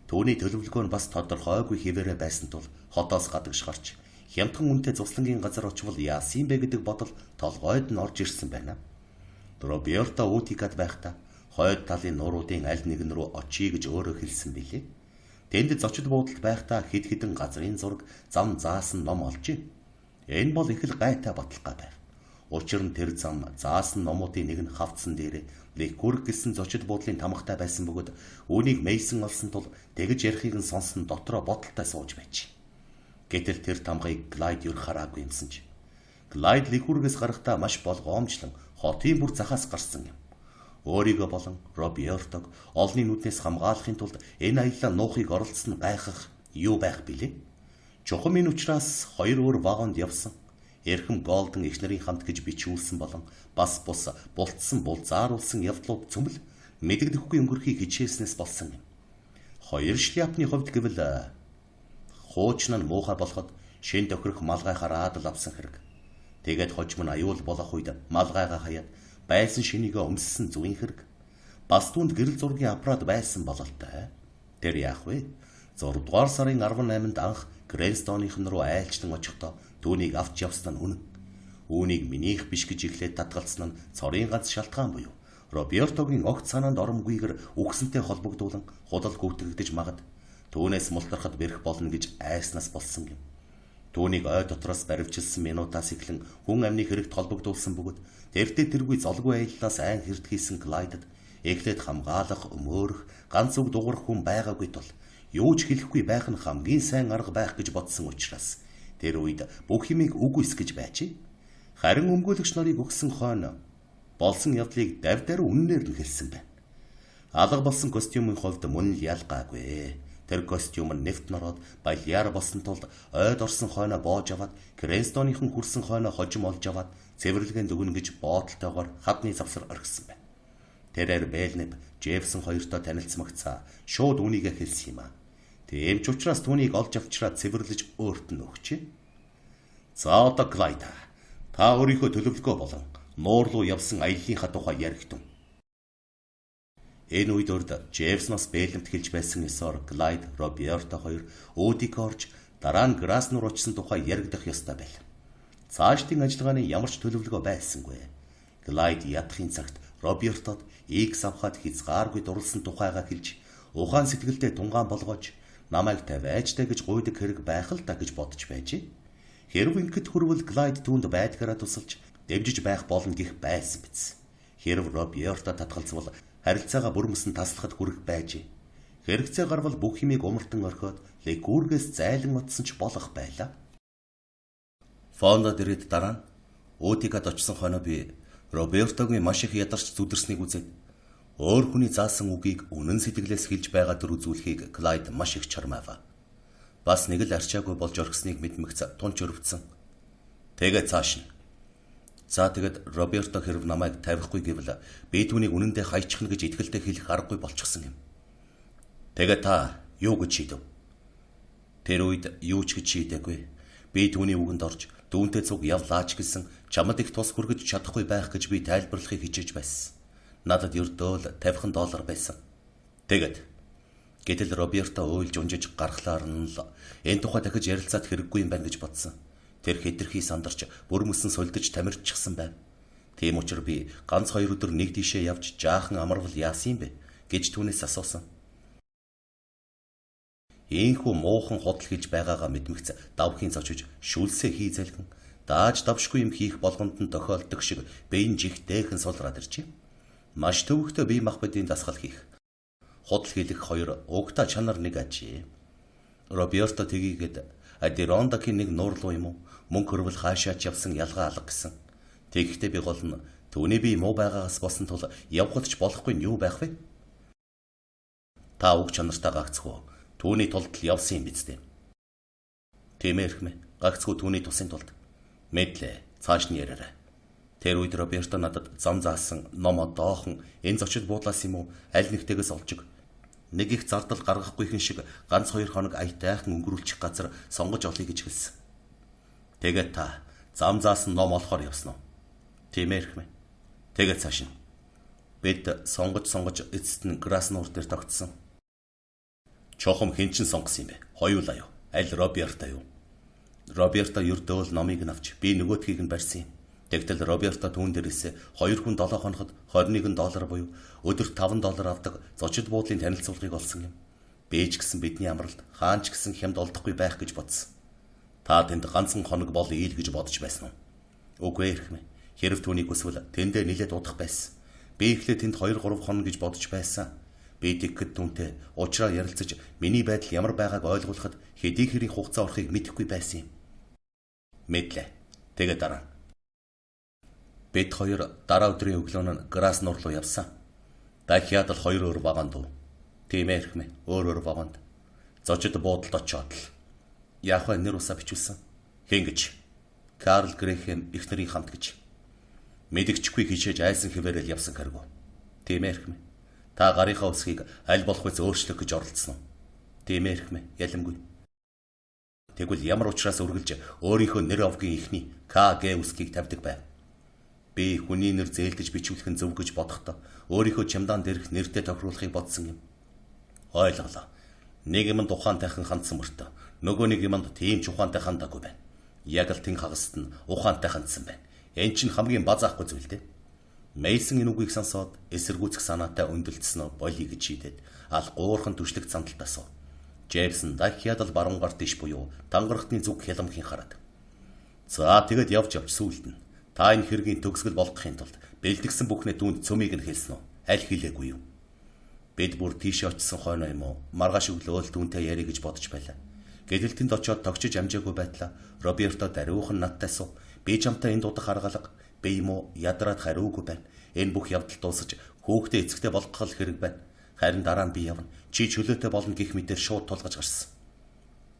[SPEAKER 1] түүний төлөвлөгөө нь бас тодорхойгүй хэвээрээ байсан тул хотоос гадагш гарч хямдхан үнэтэй цуслангийн газар очвол яасан бэ гэдэг бодол толгойд нь орж ирсэн байна. Роберто Утикад байхдаа хойд талын нууруудын аль нэгэн рүү очие гэж өөрөө хэлсэн билээ. Тэнд зочид буудалд байхдаа хэд хэдэн газрын зураг зам заасан ном олжээ. Энэ бол их л гайтай баталгаа байв. Учир нь тэр зам заасан номуудын нэг нь хавцсан дээр Ликург гэсэн зочид буудлын тамхтай байсан бөгөөд үүнийг Мейсон олсон тул тэгж ярихыг нь сонсон дотроо бодолтой сууж байж. Гэтэл тэр тамгыг Клайд юр хараагүй юмсан ч. Клайд Ликургээс гарахдаа маш болгоомжлон хотын бүр захаас гарсан юм. Өөрийгөө болон Робертог олны нүднээс хамгаалахын тулд энэ аяллаа нуухыг оролцсон гайхах юу байх билээ? Чухам энэ учраас хоёр өөр вагонд явсан. Эрхэм Голден эхнэрийн хамт гэж бичүүлсэн болон бас бус бултсан булзааруулсан явдлууд цөмөл мэдэгдэхгүй өнгөрхийг хичээснээс болсон юм. Хоёр шляпны хувьд гэвэл хуучны нь муухай болоход шин тохирох малгай хараад л авсан хэрэг. Тэгээд хожим нь аюул болох үед малгайгаа хаяад байсан шинийгээ өмссөн зүгийн хэрэг. Бас түнд гэрэл зургийн аппарат байсан бололтой. Тэр яах вэ? 6 дугаар сарын 18-нд анх Грэнстоныхын руу айлчлан очихдоо түүнийг авч явсан нь үнэн. Үүнийг минийх биш гэж эхлээд татгалцсан нь цорын ганц шалтгаан буюу Робертогийн огт санаанд оромгүйгээр үгсэнтэй холбогдуулан худал гүйтгэгдэж магад түүнээс мултрахад бэрх болно гэж айснаас болсон юм. Түүнийг ой дотроос баривчилсан минутаас эхлэн хүн амны хэрэгт холбогдуулсан бөгөөд тэртээ тэргүй золгүй аяллаас айн хэрд хийсэн Клайдад эхлээд хамгаалах, өмөөрөх, ганц үг дуурах хүн байгаагүй тул юу ч хэлэхгүй байх нь хамгийн сайн арга байх гэж бодсон учраас тэр үед бүх юмыг үг үсгэж байжээ. Харин өмгөөлөгч нарыг өгсөн хойно болсон явдлыг давдар үннээр нь хэлсэн байна. Алга болсон костюмын хувьд мөн л ялгаагүй. Тэр костюм нь нефт нороод баялаар болсон тулд ойд орсон хойно боож аваад Крэнстоныхан хүрсэн хойно хожим олж аваад цэвэрлэгэнд өгнө гэж боодолтойгоор хадны завсар орхисон байна. Тэрээр Бэлнеп Джеффсон хоёртой танилцмагцаа шууд үнийгээ хэлсэн юм аа. Тийм ч учраас түүнийг олж авчраад цэвэрлэж өөрт нь өгчээ. За одоо Клайд, та өөрийнхөө төлөвлөгөө болон нуур руу явсан аяллынхаа тухай яригдун. Энэ үед урд Джеффсноос Бэлнепт хэлж байсан ёсоор Клайд, Роберто хоёр өөдийг орж дараа нь Граснур очсон тухай яригдах ёстой байл. Цаашдын ажиллагааны ямар ч төлөвлөгөө байсангүй. Клайд ядахын цагт Робертод X авахад хязгааргүй дурлсан тухайгаа хэлж ухаан сэтгэлдээ тунгаан болгож намайг тавиачтай гэж гуйдаг хэрэг байх л та гэж бодож байжээ. Хэрв ингэхэд хүрвэл Клайд түүнд байдгаараа тусалж дэмжиж байх болно гэх байсан биз. Хэрв Роберто татгалзвал харилцаагаа бүрмэсэн таслахад хүрэх байжээ. Хэрэгцээ гарвал бүх юмыг умартан орхиод Ликургээс зайлан утсан ч болох байлаа. Фондо дэргэд дараа нь Өөдикад очсон хойно би Робертогийн маш их ядарч зүдэрснийг үзээд өөр хүний заасан үгийг үнэн сэтгэлээс хэлж байгаа төр үзүүлэхийг Клайд маш их чармаав. Бас нэг л арчаагүй болж орхисныг мэдмэгц тунч өрөвдсөн. Тэгээд цааш нь. За тэгэд Роберто хэрв намайг тавихгүй гэвэл би түүнийг үнэндээ хайчихна гэж итгэлтэй хэлэх аргагүй болчихсон юм. Тэгээд та юу гэж шийдэв? Тэр үед юу ч гэж шийдээгүй. Би түүний үгэнд орж дүүнтэй цуг явлаач гэсэн чамд их тус хүргэж чадахгүй байх гэж би тайлбарлахыг хичээж байсан. Надад ердөө л $50 байсан. Тэгэд гэтэл Роберто уйлж унжиж гаргалаар нь л энэ тухай дахиж ярилцаад хэрэггүй юм байна гэж бодсон. Тэр хэтэрхий сандарч бүрмөсөн сольдож тамирччихсан байв. Тийм учраас би ганц 2 өдөр нэг тийшээ явж жаахан амарвал яасан юм бэ гэж түүнээс асуусан. Ийхүү муухан худал хийж байгаагаа мэдмэгц давхын зочиж шүлсээ хийзэлгэн дааж давшгүй юм хийх болгонд нь тохиолдог шиг бэйн жигтэйхэн сулраад иржээ. Маш төвөгтэй бие махбодын дасгал хийх. Худал хийлэх хоёр угтаа чанар нэг ажээ. Роберто тгийгээд Адирондакийн нэг нуурлуу юм уу мөнгө хөрвөл хаашаач явсан ялгаа алга гэсэн. Тэгэхдээ би гол нь түүний бие муу байгаагаас босон тул явхад ч болохгүй нь юу байх вэ? Та уг чанартай гагцгүй түүний тулд л явсан юм биз дээ. Тийм эрхмэ гагцгүй түүний тусын тулд. Мэдлээ цааш нь яраарай. Тэр үед Роберто надад зам заасан номоо доохон энэ зочид буудлаас юм уу аль нэгтээс олж нэг их зардал гаргахгүйхэн шиг ганц 2 хоног аятайхан өнгөрүүлчих газар сонгож олъё гэж хэлсэн. Тэгээд та зам заасан ном олохоор явсан уу? Тийм эрхмэ. Тэгээд цааш нь. Бид сонгож эцэст нь Граснур дээр тогтсон. Чохом хинчин сонгосон юм бэ? Хоёулаа юу? Аль Роберто юу? Роберто ердөө л номыг нь авч би нөгөөдхийг нь барьсан юм. Тэгтэл Роберто түүн дээрээс 2 хүн 7 хоноход $21 буюу өдөрт $5 авдаг зочид буудлын танилцуулгыг олсон юм. Бээж гисэн бидний амралт хаанч гисэн хямд олдохгүй байх гэж бодсон. Та тэнд ганцхан хоног бол ийл гэж бодож байсан уу? Үгүй эрхмэ. Хэрв түүнийг хүсвэл тэндээ нилээд удах байсан. Би ихлэ тэнд 2-3 хоног гэж бодож байсан. Би тэгэхэд түүнтэй уучраа ярилцаж миний байдал ямар байгааг ойлгуулахад хэдий хэрийн хугацаа орохыг мэдэхгүй байсан юм. Мэдлээ. Тэгээ дараа. Бид хоёр дараа өдрийн өглөө нь Краснор руу явсан. Дахиад л 2 өөр вагонд дөө. Тийм эрхмэ. Өөр вагонд. Зочид буудалд очиод л. Яг нэр усаа бичүүлсэн. Хэн гэж? Карл Грэхэм эхнэрийн хамт гэж. Мэдэгчгүй хичээж айсан хэвээрэл явсан хэрэг үү? Тийм эрхмэ. Та гарынхаа үсгийг аль болох үс өөрчлөх гэж оролдсон уу? Тийм эрхмэ. Ялэмгүй. Тэгвэл ямар учраас үргэлж өөрийнхөө нэр овгийн эхний КГ үсгийг тавьдаг байв? Би хүний нэр зээлдэж бичүүлэх нь зөв гэж бодохдоо өөрийнхөө чемодан дээрх нэртэй тохируулахыг бодсон юм. Ойлголоо. Нэг юм ухаантайхан хандсан мөртөө нөгөө нэг юмд тийм ч ухаантай хандаагүй байна. Яг л тэн хагаст нь ухаантай хандсан байна. Энд чинь хамгийн базаахгүй зүйл дээ. Мейсон энэ үгийг сонсоод эсэргүүцэх санаатай өндөлдсөн болий гэж шийдээд ал гуурхан түшлэг цамталтаас. Джеймсон дахиад л баруун гар дэш буюу тангарахтны зүг хяламхын хараад. За тэгэд явж сүүлд нь та энэ хэргийн төгсгөл болгохын тулд бэлдгсэн бүхнээ түүнд цөмийг нь хэлсэн үү? Аль хэлээгүй юу? Бид бүр тийшээ очисон хойно юм уу? Маргааш өглөөл түүнтэй ярих гэж бодож байлаа. Гэтэл тэнд очиод тогтчиж амжаагүй байтлаа Роберто даруйхан надтай суу. Би чамтай энэ дуудах аргалга би юм уу ядраад хариугүй байна. Энэ бүх явдал дуусаж хөөхтэй эцэгтэй болгох хэрэг байна. Харин дараа нь би явна. Чи чөлөөтэй болно гэх мэтээр шууд тулгаж гарсан.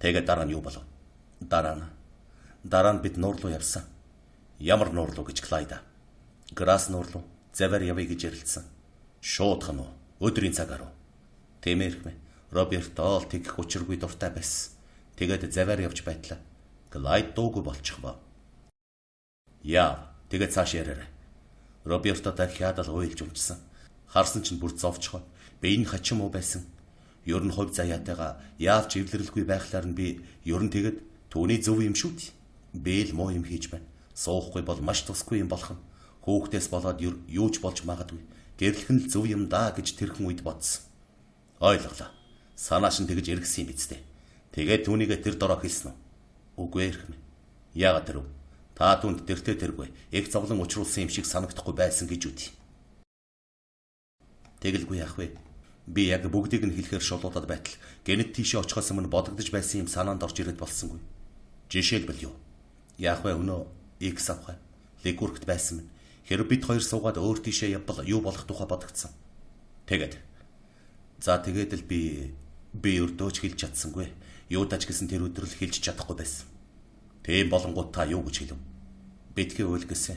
[SPEAKER 1] Тэгээд дараа нь юу болов? Дараа нь бид нуур руу явсан. Ямар нуур руу гэж Клайда? Грас нуур руу завар явъя гэж ярилцсан. Шуудхан уу? Өдрийн цагаар уу? Тийм эрхмэ. Роберто л тэгэх учиргүй дуртай байсан. Тэгээд завар явж байтлаа. Клайд дуугүй болчихвоо. Яа, тэгээд цааш яраарай. Роберто дахиад л уйлж унжсан. Харсан чинь бүр зовчгоо. Би энэ хачим уу байсан. Ер нь хувь заяатайгаа яавч эвлэрэлгүй байхлаар нь би ер нь тэгэд түүний зөв юм шүү дээ. Би л муу юм хийж байна. Суухгүй бол маш тусгүй юм болох нь. Хүүхдээс болоод юу ч болж магадгүй. Гэрлэх нь л зөв юм даа гэж тэрхэн үед бодсон. Ойлголоо. Санааш нь тэгж эргэсэн юм биз дээ. Тэгээд түүнийг тэр дороо хэлсэн үү? Үгүй эрхмэ. Яагаад тэр вэ? Та түнд тэргүй. Их зовлон учруулсан юм шиг санагдахгүй байсан гэж үгүй. Тэгэлгүй яах вэ? Би яг бүгдийг нь хэлэхээр шулуудаад байтал гэнэт тийшээ очихоос өмнө бодогдож байсан юм санаанд орж ирээд болсонгүй. Жишээлбэл юу? Яах вэ өнөө X авах. Лигүрхт байсан мэн. Хэрэг бид хоёр суугаад өөр тийшээ явбал юу болох тухай бодогдсон. Тэгээд л би өрдөөж хэлж чадсангүй. Юу тач гэсэн тэр өдөр л хэлж чадахгүй байсан. Тийм болонгууд та юу гэж хэлв? Битгий уйл гэсэн.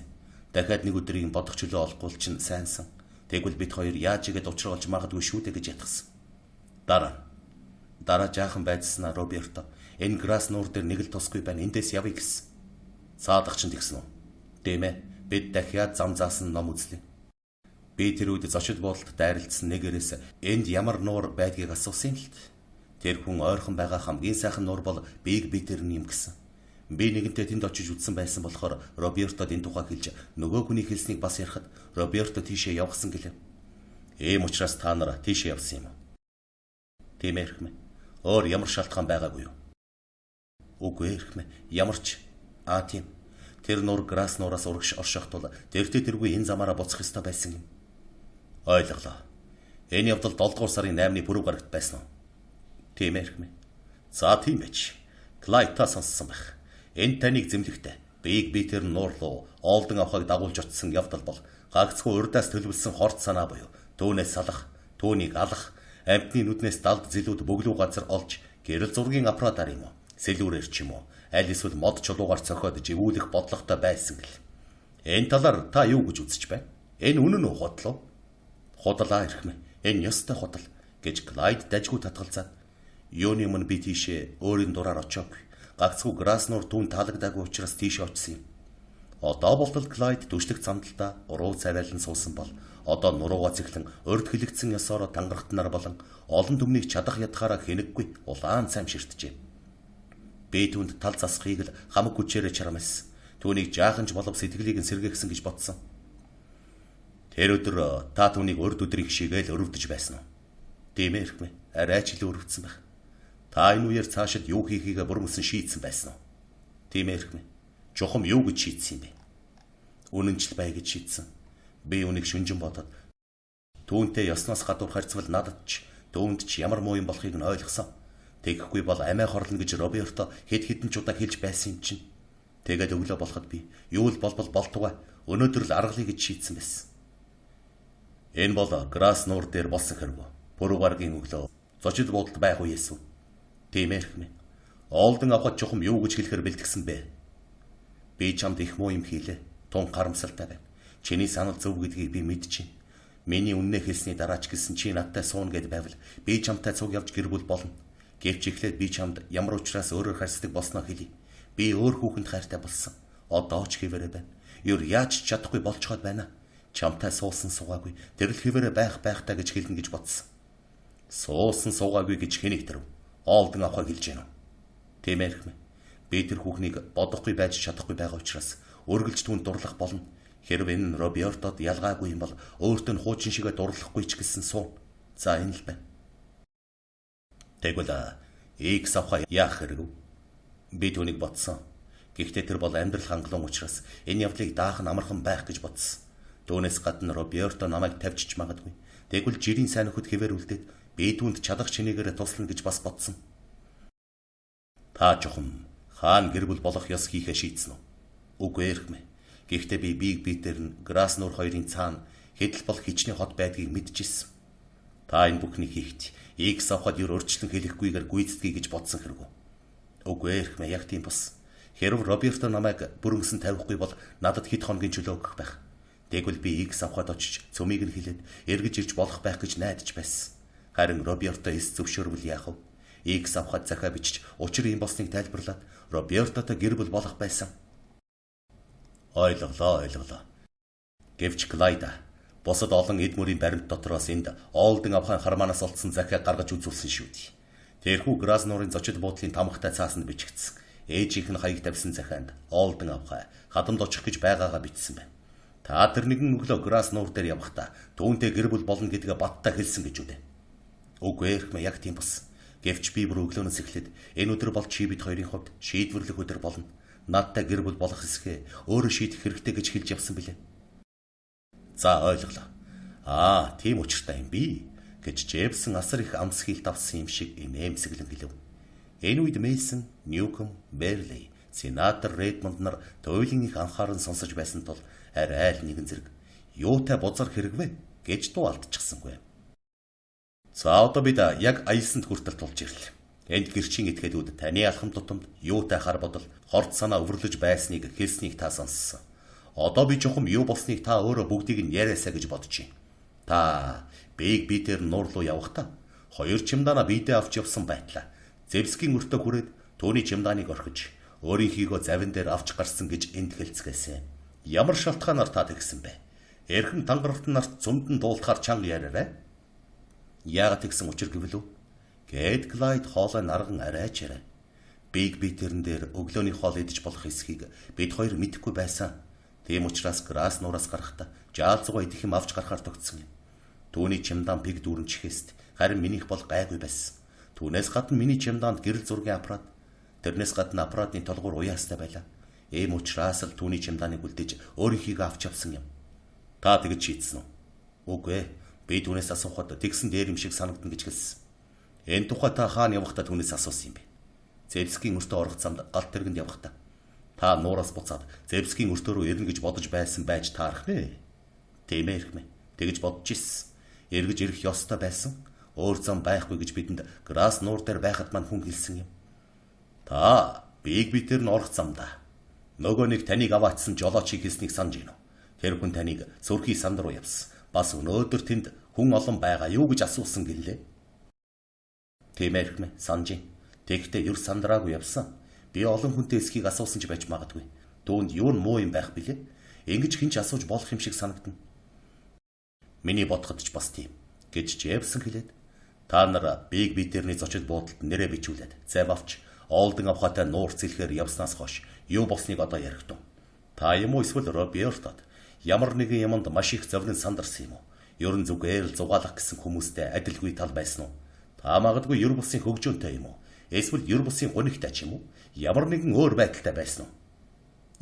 [SPEAKER 1] Дахиад нэг өдрийг бодох чөлөө олохгүй чинь сайнсан. Тэгвэл бид хоёр яаж игээд учраа олж магадгүй шүү дээ гэж ятгсан. Дараа жаахан байцснаа Роберто энэ Грас нуур дээр нэг л тусгүй байна. Эндээс явъя гэсэн. Цаадах чинь тэгсэн үү? Тийм ээ. Бид дахиад зам заасан ном үзлээ. Би тэр үед зочид буудалд дайралтсан нэгээрээс энд ямар нуур байдгийг асуусан юм л. Тэр хүн ойрхон байгаа хамгийн сайхан нуур бол биг битэр юм гэсэн. Би нэгэнтээ тэнд очиж үзсэн байсан болохоор Робертод энэ тухай хэлж нөгөө хүний хэлснийг бас ярихад Роберто тийшээ явсан гэлээ. Ийм учраас та нар тийшээ явсан юм уу? Тийм эрхмэ. Өөр ямар шалтгаан байгаагүй юу? Үгүй эрхмэ. Ямар ч. Тийм. Тэр нуур Грас нуураас урагш орших тул тэргүй энэ замаараа буцах ёстой байсан юм. Ойлголоо. Энэ явдал 7 дугаар сарын 8-ны пүрэв гарагт байсан уу? Тийм эрхмэ. За тийм байж. Клайд та сонссон байх. Энэ таныг зэмлэхтэй. Биг битэр нуур руу олдон авахыг дагуулж очсон явдал бол гагцхүү урдаас төлөвлөсөн хорт санаа буюу түүнээс салах, түүнийг алах, амьтны нүднээс далд зилүүд бөглүү газар олж гэрэл зургийн аппаратаар юм уу? Сэлүүрээр ч юм уу? Аль эсвэл мод чулуугаар цохиод живүүлэх бодлоготой байсан гэл. Энэ талаар та юу гэж үзэж байна? Энэ үнэн үү худлаа? Худлаа эрхмэ. Энэ ёстой худал гэж Клайд дажгүй татгалзаад юуны өмнө би тийшээ өөрийн дураар очоогүй. Гагцхүү Грас нуур түүн таалагдаагүй учраас тийшээ очсон юм. Одоо болтол Клайд түшлэг цамдалтаа уруу царайлан суусан бол одоо нуруугаа цэглэн урд хилэгдсэн ёсоор тангарахтнаар болон олон түмнийг чадах ядхаараа хэнэггүй улаан цайм ширтжээ. Би түүнд тал засахыг л хамаг хүчээрээ чарамсан. Түүнийг жаахан ч болов сэтгэлийг нь сэргээхсэн гэж бодсон. Тэр өдөр та түүнийг урд өдрийн хишээгээл өрөвдөж байсан уу? Тийм ээ хэрхмээ. Арай ч илүү өрөвдсөн байх. Та энэ үеэр цаашид юу хийхийгээ бүрмөсөн шийдсэн байсан уу? Тийм ээ хэрхмээ. Чухам юу гэж шийдсэн юм бэ? Үнэнчил бай гэж шийдсэн. Би үнийг шүнжин бодоод түүнтэй ёсноос гадуур харьцвал надад ч түүнд ч ямар муу юм болохыг нь ойлгосон. Тэгэхгүй бол амиа хорлно гэж Роберто хэд хэдэн ч удаа хэлж байсан юм чинь. Тэгээд өглөө болоход би юу л болбол болтугай өнөөдөр л аргалыг гэж шийдсэн байсан. Энэ бол Грас нуур дээр болсон хэрэг. Пүрэв гарагийн өглөө зочид буудалд байх үеэс. Тийм ээ хэрхмээ. Олдон авахд чухам юу гэж хэлэхээр бэлтгэсэн бэ? Би чамд их муу юм хийлээ. Тун харамсалтай байна. Чиний санал зөв гэдгийг би мэдчихэв. Миний үннээ хэлсний дараа ч гэсэн чи надтай сууна гэд байвал би чамтай цуг явж гэрбүүл болно. Гэвч эхлээд би чамд ямар учраас өөрөөр харьцдаг болсноо хэлье. Би өөр хүүхэнд хайртай болсон. Одоо ч хэвээрээ байна. Юу яаж чадахгүй болцоход байна. Чамтай суусан суугаагүй. Тэр л хэвээрээ байхтаа гэж хэлнэ гэж бодсон. Суусан суугаагүй гэж хэнийг тэрв? Олдон авахыг хэлж гэнэ. Тийм ээ хэрхмээ. Би тэр хүүхнийг бодохгүй байж чадахгүй байгаа учраас өргөлж түүнд дурлах болно. Хэрвээ энэ Робертод ялгаагүй юм бол өөртөө нь хуучин шигээ дурлахгүй ч гэсэн суу. За энэ л байна. Тэгвэл X авах яах хэрэг вэ? Би түүнийг бодсон. Гэхдээ тэр бол амьдрал хангалуун учраас энэ явдлыг даах нь амархан байх гэж бодсон. Түүнээс гадна Роберто намайг тавьчих магадгүй. Тэгвэл жирийн сайн нөхөд хэвээр үлдээд би түүнд чадах чинээгээр туслана гэж бас бодсон. Та жохом хаан гэр бүл болох ёс хийхээ шийдсэн үү? Үгүй эрхмэ. Гэхдээ би бийг битэр нь Грас нуур хоёрын цаана хэдэл бол хичнээн хот байдгийг мэдчихсэн. Та энэ бүхнийг хийхт X авахад юу өөрчлөн хэлэхгүйгээр гүйцэтгэе гэж бодсон хэрэг үү? Үгүй эрхмэ, яг тийм бас. Хэрв Роберто намайг бүрэнсэн тавихгүй бол надад хэд хоногийн чөлөө өгөх байх. Тэгвэл би X авахад очиж цөмийг нь хилээд эргэж ирж болох байх гэж найдаж байсан. Харин Роберто эс зөвшөөрвөл яах вэ? X авахад захаа бичиж учир юм болсныг тайлбарлаад Робертотой гэр бүл болох байсан. Ойлголоо. Гэвч Клайда бусад олон эд мөрийн баримт дотроос энд Олдон авахын хармаанаас олдсон захиаг гаргаж үзүүлсэн шүү дээ. Тэрхүү Грас нуурын зочид буудлын тамхтай цаасанд бичигдсэн. Ээжийнх нь хаяг тавьсан захианд Олдон авах хадамд очих гэж байгаагаа бичсэн байна. Та тэр нэгэн өглөө Грас нуур дээр явахдаа түүнтэй гэр бүл болно гэдгээ баттай хэлсэн гэж үү? Үгүй эрхмэ, яг тийм бас. Гэвч би бүр өглөөнөөс эхлээд энэ өдөр бол чи бид хоёрын хувьд шийдвэрлэх өдөр болно. Надтай гэр бүл болох хэсгээ өөрөө шийдэх хэрэгтэй гэж хэлж явсан билээ. За ойлголоо. Тийм учиртай юм би гэж Джеймсон асар их амс хийлт авсан юм шиг эмсэглэн хэлв. Энэ үед Мейсон, Ньюком, Берли, сенатор Редмонд нар туйлын их анхааран сонсож байсан тул арай л нэгэн зэрэг юутай бузар хэрэгвэ гэж дуу алдчихсангүй. За одоо бид яг аялсанд хүртэл тулж ирлээ. Энд гэрчийн этгээдүүд таны алхам тутамд юутай хар бодол, хорт санаа өвөрлөж байсныг хэлснийг та сонссон. Одоо би чухам юу болсныг та өөрөө бүгдийг нь яриасаа гэж бодож байна. Та бийг битээр нуур руу явахдаа хоёр чемдаана биедээ авч явсан байтлаа. Зевскийн өртөө хүрээд түүний чемдааныг орхиж өөрийнхийгөө завин дээр авч гарсан гэж энд хэлцгээсэн. Ямар шалтгаанаар та тэгсэн бэ? Эрхэм тангаравт нарт зөмдөн дуулахаар чанга яриарай. Яагаад тэгсэн учир гэвэл Гэд Клайд хоолой нарган арайч яриа. Биг битэрэн дээр өглөөний хоол идэж болох эсхийг бид хоёр мэдэхгүй байсан. Тийм учраас Грас нуураас гарахдаа жаалзуугаа идэх юм авч гарахаар тогтсон юм. Түүний чемдаан биг дүүрэн чихэст харин минийх бол гайгүй байсан. Түүнээс гадна миний чемдаанд гэрэл зургийн аппарат, тэрнээс гадна аппаратны толгуур уяастай байлаа. Ийм учраас л түүний чемдааныг үлдээж өөрийнхийгөө авч явсан юм. Та тэгж шийдсэн үү? Үгүй ээ. Би түүнээс асуухад тэгсэн дээр юм шиг санагдана гэж хэлсэн. Энэ тухай та хаана явахдаа түүнээс асуусан юм бэ? Зевскийн өртөө орох замд галт тэргэнд явахдаа. Та нуураас буцаад Зевскийн өртөө рүү ирнэ гэж бодож байсан байж таарах нэ. Тийм ээ хэрхмээ. Тэгж бодож ирсэн. Эргэж ирэх ёстой байсан. Өөр зам байхгүй гэж бидэнд Грас нуур дээр байхад маань хүн хэлсэн юм. Та биг битэр нь орох замдаа. Нөгөө нэг таныг аваачсан жолоочийг хэлснийг санаж гинөө. Тэр хүн таныг сүрхий санд руу явсан. Бас өнөөдөр тэнд хүн олон байгаа юу гэж асуусан гэлээ. Тийм ээ хэрхмээ, санаж. Тэгэхдээ юр сандраагүй явсан. Би олон хүнтэй эсхийг асуусан ч байж магадгүй. Түүнд юу муу юм байх билээ. Ингэж хинч асууж болох юм шиг санагдана. Миний бодоход ч бас тийм гэж Джеймсон хэлээд та нар биг битэрний зочид буудалд нэрээ бичүүлээд зав авч Олдон авахатай нуур цэлхээр явснаас хойш юу болсныг одоо яригдав. Та юм уу эсвэл Робертод ямар нэгэн юмд маш их зовлон сандарсан юм уу? Ер нь зүгээр л зугаалах гэсэн хүмүүстэй адилгүй тал байсан уу? Та магадгүй ер бусын хөгжөөнтэй юм уу? Эсвэл ер бусын гонигтай ч юм уу? Ямар нэгэн өөр байдалтай байсан уу?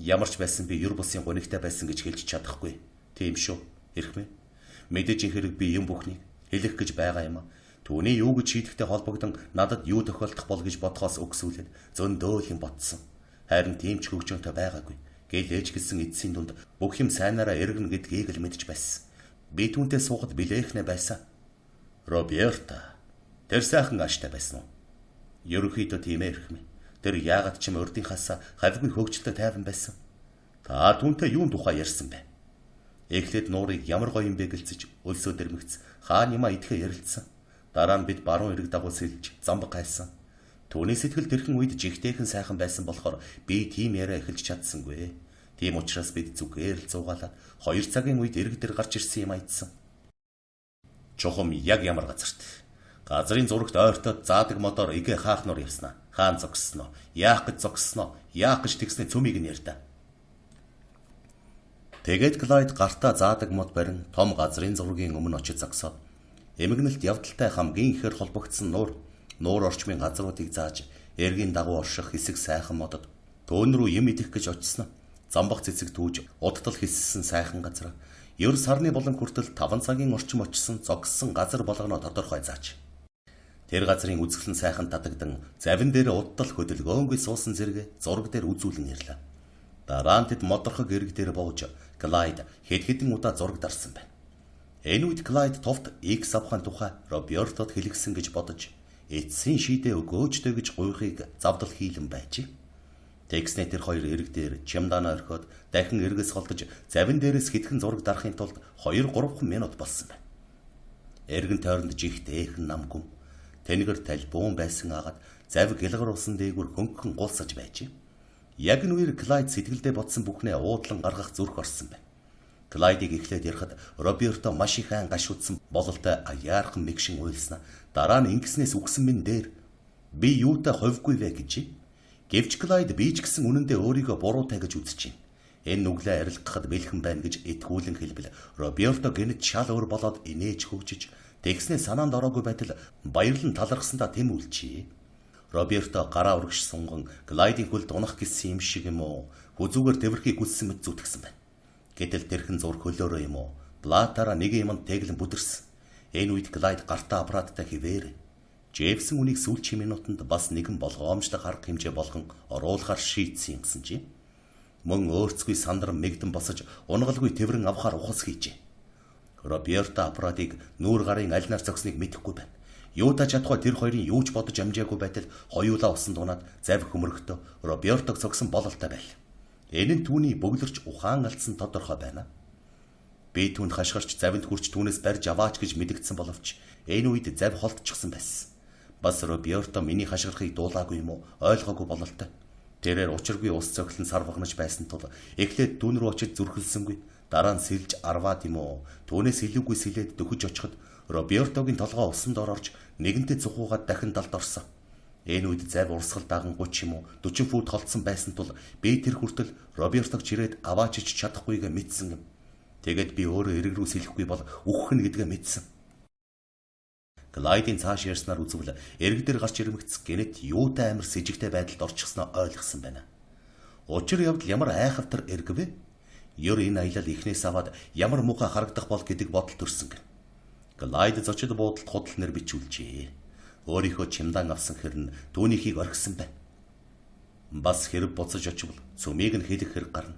[SPEAKER 1] Ямар ч байсан би ер бусын гонигтай байсан гэж хэлж чадахгүй. Тийм шүү. Хэрхмээ. Мэдээж хэрэг би юм бүхнийг хэлэх гэж байгаа юм. Түүний юу гэж шийдэхтэй холбогдсон надад юу тохиолдох бол гэж бодхоос өгсүүлээд зөндөө юм ботсон. Харин тийм ч хөгжөөнтэй байгаагүй. Гэл ээж гэсэн эцсийн дунд бүх юм сайнаараа эргэнэ гэдгийг л мэдж байсан. Би түүнтэй суухад билэхнэ байсан. Роберта, тэр сайхан ааштай байсан уу? Ерөнхийдөө тийм эрхмээ. Тэр яагаад ч юм урдынхаас хавьгүй хөгжөлтэй тайван байсан. Та түүнтэй юун тухай ярьсан бэ? Эхлээд нуурыг ямар гоё юм бэ гэлцэж өлсөө дэрмэгц хаан юма идэхэ ярилцсан. Дараа нь бид баруун эрэг дагуу сэлж замбаг гайсан. Түүний сэтгэл тэрхэн үед жигтэйхэн сайхан байсан болохоор би тийм яриа эхэлж чадсангүй. Тийм учраас бид зүгээр л зугаалаад 2 цагийн үед эрэг дээр гарч ирсэн юм айдсан. Чухам яг ямар газарт. Газрын зурагт ойртоод заадаг мотор игээ хаахнаар явснаа. Хаан зогссноо. Яах гэж зогссноо. Яах гэж тэгснэ цөмийг нь ярьда. Тэгээд Клайд гартаа заадаг мод барин том газрын зургийн өмнө очиж зогсоод эмгэнэлт явдалтай хамгийн ихээр холбогдсон нуур орчмын газруудыг зааж эргийн дагуу орших хэсэг сайхан модод төөн рүү юм идэх гэж очсон. Замбах цэцэг түүж удтал хиссэн сайхан газар. Ер сарны болон хүртэл 5 цагийн орчим очсон зогссон газар болгоно тодорхой зааж. Тэр газрын үзэсгэлэн сайхан татагдан завин дээр удтал хөдөлгөөнгүй суусан зэрэг зураг дээр үзүүлэн ирлээ. Дараа нь тэд модорхог эрэг дээр бууж Клайд хэд хэдэн удаа зураг дарсан байна. Энэ үед Клайд товт X авахын тухай Робертод хэлгсэн гэж бодож эцсийн шийдээ өгөөжтэй гэж гуйхыг завдал хийлэн байж. Тэгснэ тэр хоёр эрэг дээр чемдана орхиод дахин эргэс холдож завин дээрээс хэдхэн зураг дарахын тулд 2-3 минут болсон байна. Эргэн тойронд жигтэйхэн намгүй тэнгэр талбуун байсан агаад зав гэлгар усан дээгүр хөнгөн гулсаж байж. Яг нь үер Клайд сэтгэлдээ бодсон бүхнээ уудлан гаргах зүрх орсон байна. Клайдыг эхлээд ярихад Роберто маш их айн гашуудсан бололтой аяархан мэгшин уйлснаа. Дараа нь ингэснээс үгсэн минь дээр би юутай ховгүй вэ гэж. Гэвч Клайд бийж гисэн үнэндээ өөрийгөө буруутай гэж үзэж байна. Энэ нүглээ арилгахад бэлхэн байна гэж итгүүлэн хэлбэл Роберто гэнэт шал өөр болоод инээж хөвжиж тэгснээ санаанд ороогүй байтал баярлан талархсандаа тэм үлчээ. Роберто гараа урагш сунган Клайдын хөлд унах гэсэн юм шиг юм уу? Хүзүүгээр тэрхийг гүссэн мэт зүтгэсэн байна. Гэтэл тэрхэн зур хөлөөрөө юм уу? Блатара нэг юмд тэглэн бүдэрсэн. Энэ үед Клайд гартаа аппараттай хിവэр. Джейвсэн үнийг сүүлчийн минутанд бас нэгэн болгоомжлог арга хэмжээ болгон оруулахар шийдсэн юмсан чи. Мөн өөрцгүй сандран мэгдэн босож унгалгүй тэрэн авахар ухас хийжээ. Роберто аппаратыг нүүр гарын аль нар зогсныг мэдэхгүй байна. Юутай чадхаа тэр хоёрын юу ч бодож амжаагүй байтал хоёулаа усан дунаад зав хөмөрөхдөө Робертог зогсон бололтой байл. Энэ нь түүний бөглөрч ухаан алдсан тодорхой байна. Би түүнд хашгирч завинд хүрч түүнээс барьж аваач гэж мэдгдсэн боловч энэ үед зав холдчихсан байсан. Бас Роберто миний хашгирахыг дуулаагүй юм уу? Ойлгоогүй бололтой. Тэрээр учиргүй ус цоглон сарвагнаж байсан тул эхлээд түүн рүү очиж зүрхэлсэнгүй. Дараа нь сэлж арваад юм уу? Түүнээс илүүгүй сэлээд дөхөж очиход Робертогийн толгоо усанд орж нэгэнтээ цухуугаад дахин далд орсон. Энэ үед зав урсгал даган 30 юм уу 40 фут холдсон байсан тул би тэр хүртэл Робертог чирээд аваачиж чадахгүйгээ мэдсэн юм. Тэгээд би өөрөө эрэг рүү сэлэхгүй бол үхэх нь гэдгээ мэдсэн. Клайдын цааш ярьснаар үзвэл эрэг дээр гарч ирмэгц гэнэт юутай амир с ิจ гтэй байдалд орчихсноо ойлгосон байна. Учир явдал ямар айхавтар эрг вэ? Ёр энэ аялал ихнээс аваад ямар муухай харагдах бол гэдэг бодол төрсөн гэн. Клайд зочид буудалд худал нэр бичүүлжээ. Өөрийнхөө чимдан авсан хэрн түүнийхийг орхисон байна. Бас хэрэг буцаж очивол цүмийг нь хэлэх хэрэг гарна.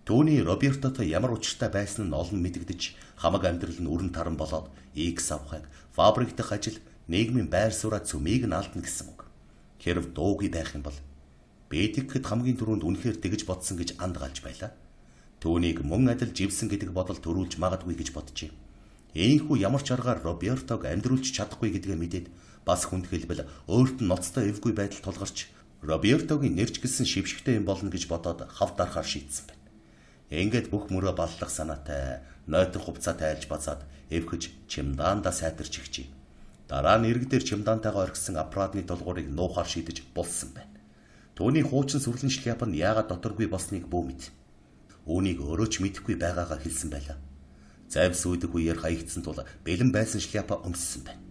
[SPEAKER 1] Түүний Робертотой ямар учиртай байсан нь олон мэдэгдэж хамаг амьдрал нь өрн таран болоод X авахыг фабрик дахь ажил нийгмийн байр сууриа цүмийг нь алдна гэсэн үг. Хэрв дуугүй байх юм бол би тэгэхэд хамгийн түрүүнд үнэхээр тэгж бодсон гэж андгаалж байлаа. Түүнийг мөн адил живсэн гэдэг бодол төрүүлж магадгүй гэж боджээ. Ийхүү ямар ч аргаар Робертог амьдруулж чадахгүй гэдгээ мэдээд бас хүнд хэлбэл өөрт нь ноцтой эвгүй байдал тулгарч Робертогийн нэрч гисэн шившгтэй юм болно гэж бодоод хав дарахаар шийдсэн байна. Ингээд бүх мөрөө баллах санаатай нойтор хувцаатай айлж бацаад эвхэж чемдаандаа сайтарч игчээ. Дараа нь эрэг дээр чемдаантайгаа орхисон аппаратны толгуурыг нуухаар шийдэж булсан байна. Түүний хуучин сүрлэн шляп нь яагаад доторгүй болсныг бүү мэд. үүнийг өөрөө ч мэдэхгүй байгаагаа хэлсэн байлаа. Завс үүдэх үеэр хаягдсан тул бэлэн байсан шляпа өмссөн байна.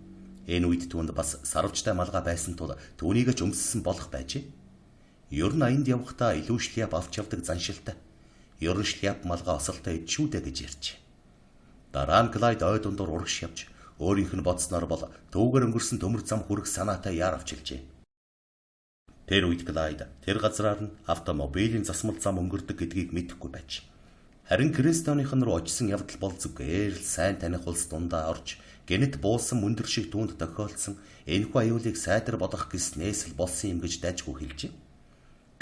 [SPEAKER 1] Энэ үед түүнд бас сарвчтай малгай байсан тул түүнийг ч өмссөн болох байжээ. Ер нь аянд явахдаа илүү шляп авч явдаг заншилтай. Ер нь шляп малгай осолтой идшүүдэ гэж ярьж. Дараа нь Клайд ой дундуур урагш явж өөрийнх нь бодсноор бол төвгөр өнгөрсөн төмөр зам хүрэх санаатай яар авчилжээ. Тэр үед Клайд тэр газраар нь автомобилийн засмал зам өнгөрдөг гэдгийг мэдэхгүй байж. Харин Крестоныхон руу очисон явдал бол зүгээр л сайн таних улс дундаа орж гэнэт буусан мөндөр шиг түүнд тохиолдсон энэхүү аюулыг сайдар бодох гэснээс л болсон юм гэж дайжгүй хэлжээ.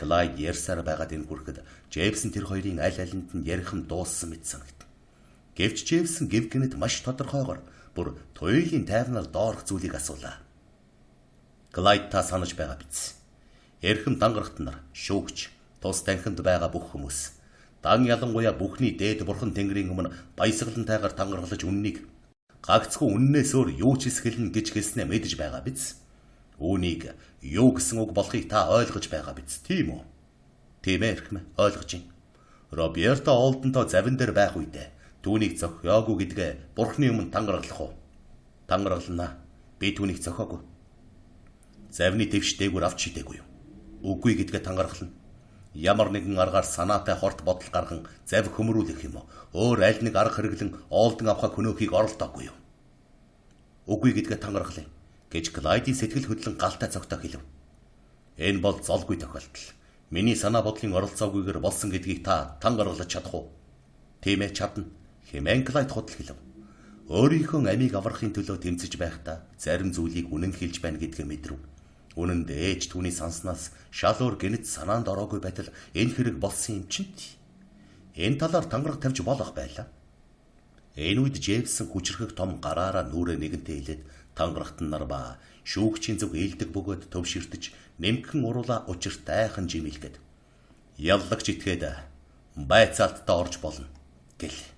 [SPEAKER 1] Клайд ярьсаар байгаад энэ хүрэхэд Джеймс тэр хоёрын аль алинд нь ярихан дууссан мэт санагд. Гэвч Джеймс гівгэнэт маш тодорхойгоор бүр туйлын тайвнаар доорх зүйлийг асуулаа. Клайд та санаж байгаа биз? Эрхэм дангарахт нар, шүүгч, тус танхимд байгаа бүх хүмүүс дан ялангуяа бүхний дээд бурхан Тэнгэрийн өмнө баясгалантайгаар тангаргалж үннийг гагцхүү үннээс өөр юу ч эсгэлнэ гэж хэлснэ мэдэж байгаа биз? Үүнийг юу гэсэн үг болохыг та ойлгож байгаа биз? Тийм үү? Тийм ээ эрхэм, ойлгож байна. Роберто Олдонтой завин дээр байх үедээ түүнийг зохиоогүй гэдгээ бурхны өмнө тангаргалах уу? Тангаргалнаа. Би түүнийг зохиогүй. Завны твш дээгүүр авч шидээгүй юу? Үгүй гэдгээ тангаргална. Ямар нэгэн аргаар санаатай хорт бодол гарган зав хөмрүүлэх юм уу? Өөр аль нэг арга хэрэглэн Олдон авахыг хөнөөхийг оролдоогүй юу? Үгүй гэдгээ тангаргалъя гэж Клайдийн сэтгэл хөдлөн галтай цогтой хэлв. Энэ бол золгүй тохиолдол. Миний санаа бодлын оролцоогүйгээр болсон гэдгийг та тангаргалж чадах уу? Тийм ээ чадна. Хэмээн Клайд худал хэлв. Өөрийнхөө амийг аврахын төлөө тэмцэж байхдаа зарим зүйлийг үнэн хэлж байна гэдгээ мэдрэв. Үнэн дээр ээж түүний санснаас шал өөр гэнэт санаанд ороогүй байтал энэ хэрэг болсон юм чинь. Энэ талаар тангараг тавьж болох байлаа. Энэ үед Джеймс хүчрхэг том гараараа нүрээ нэгэнтээ хэлээд тангарагт нар ба шүүгчийн зүг ээлдэг бөгөөд төвширтэж нэмхэн уруула учиртайхан жимэлгээд яллагч итгээд байцаалтаа орж болно гэл.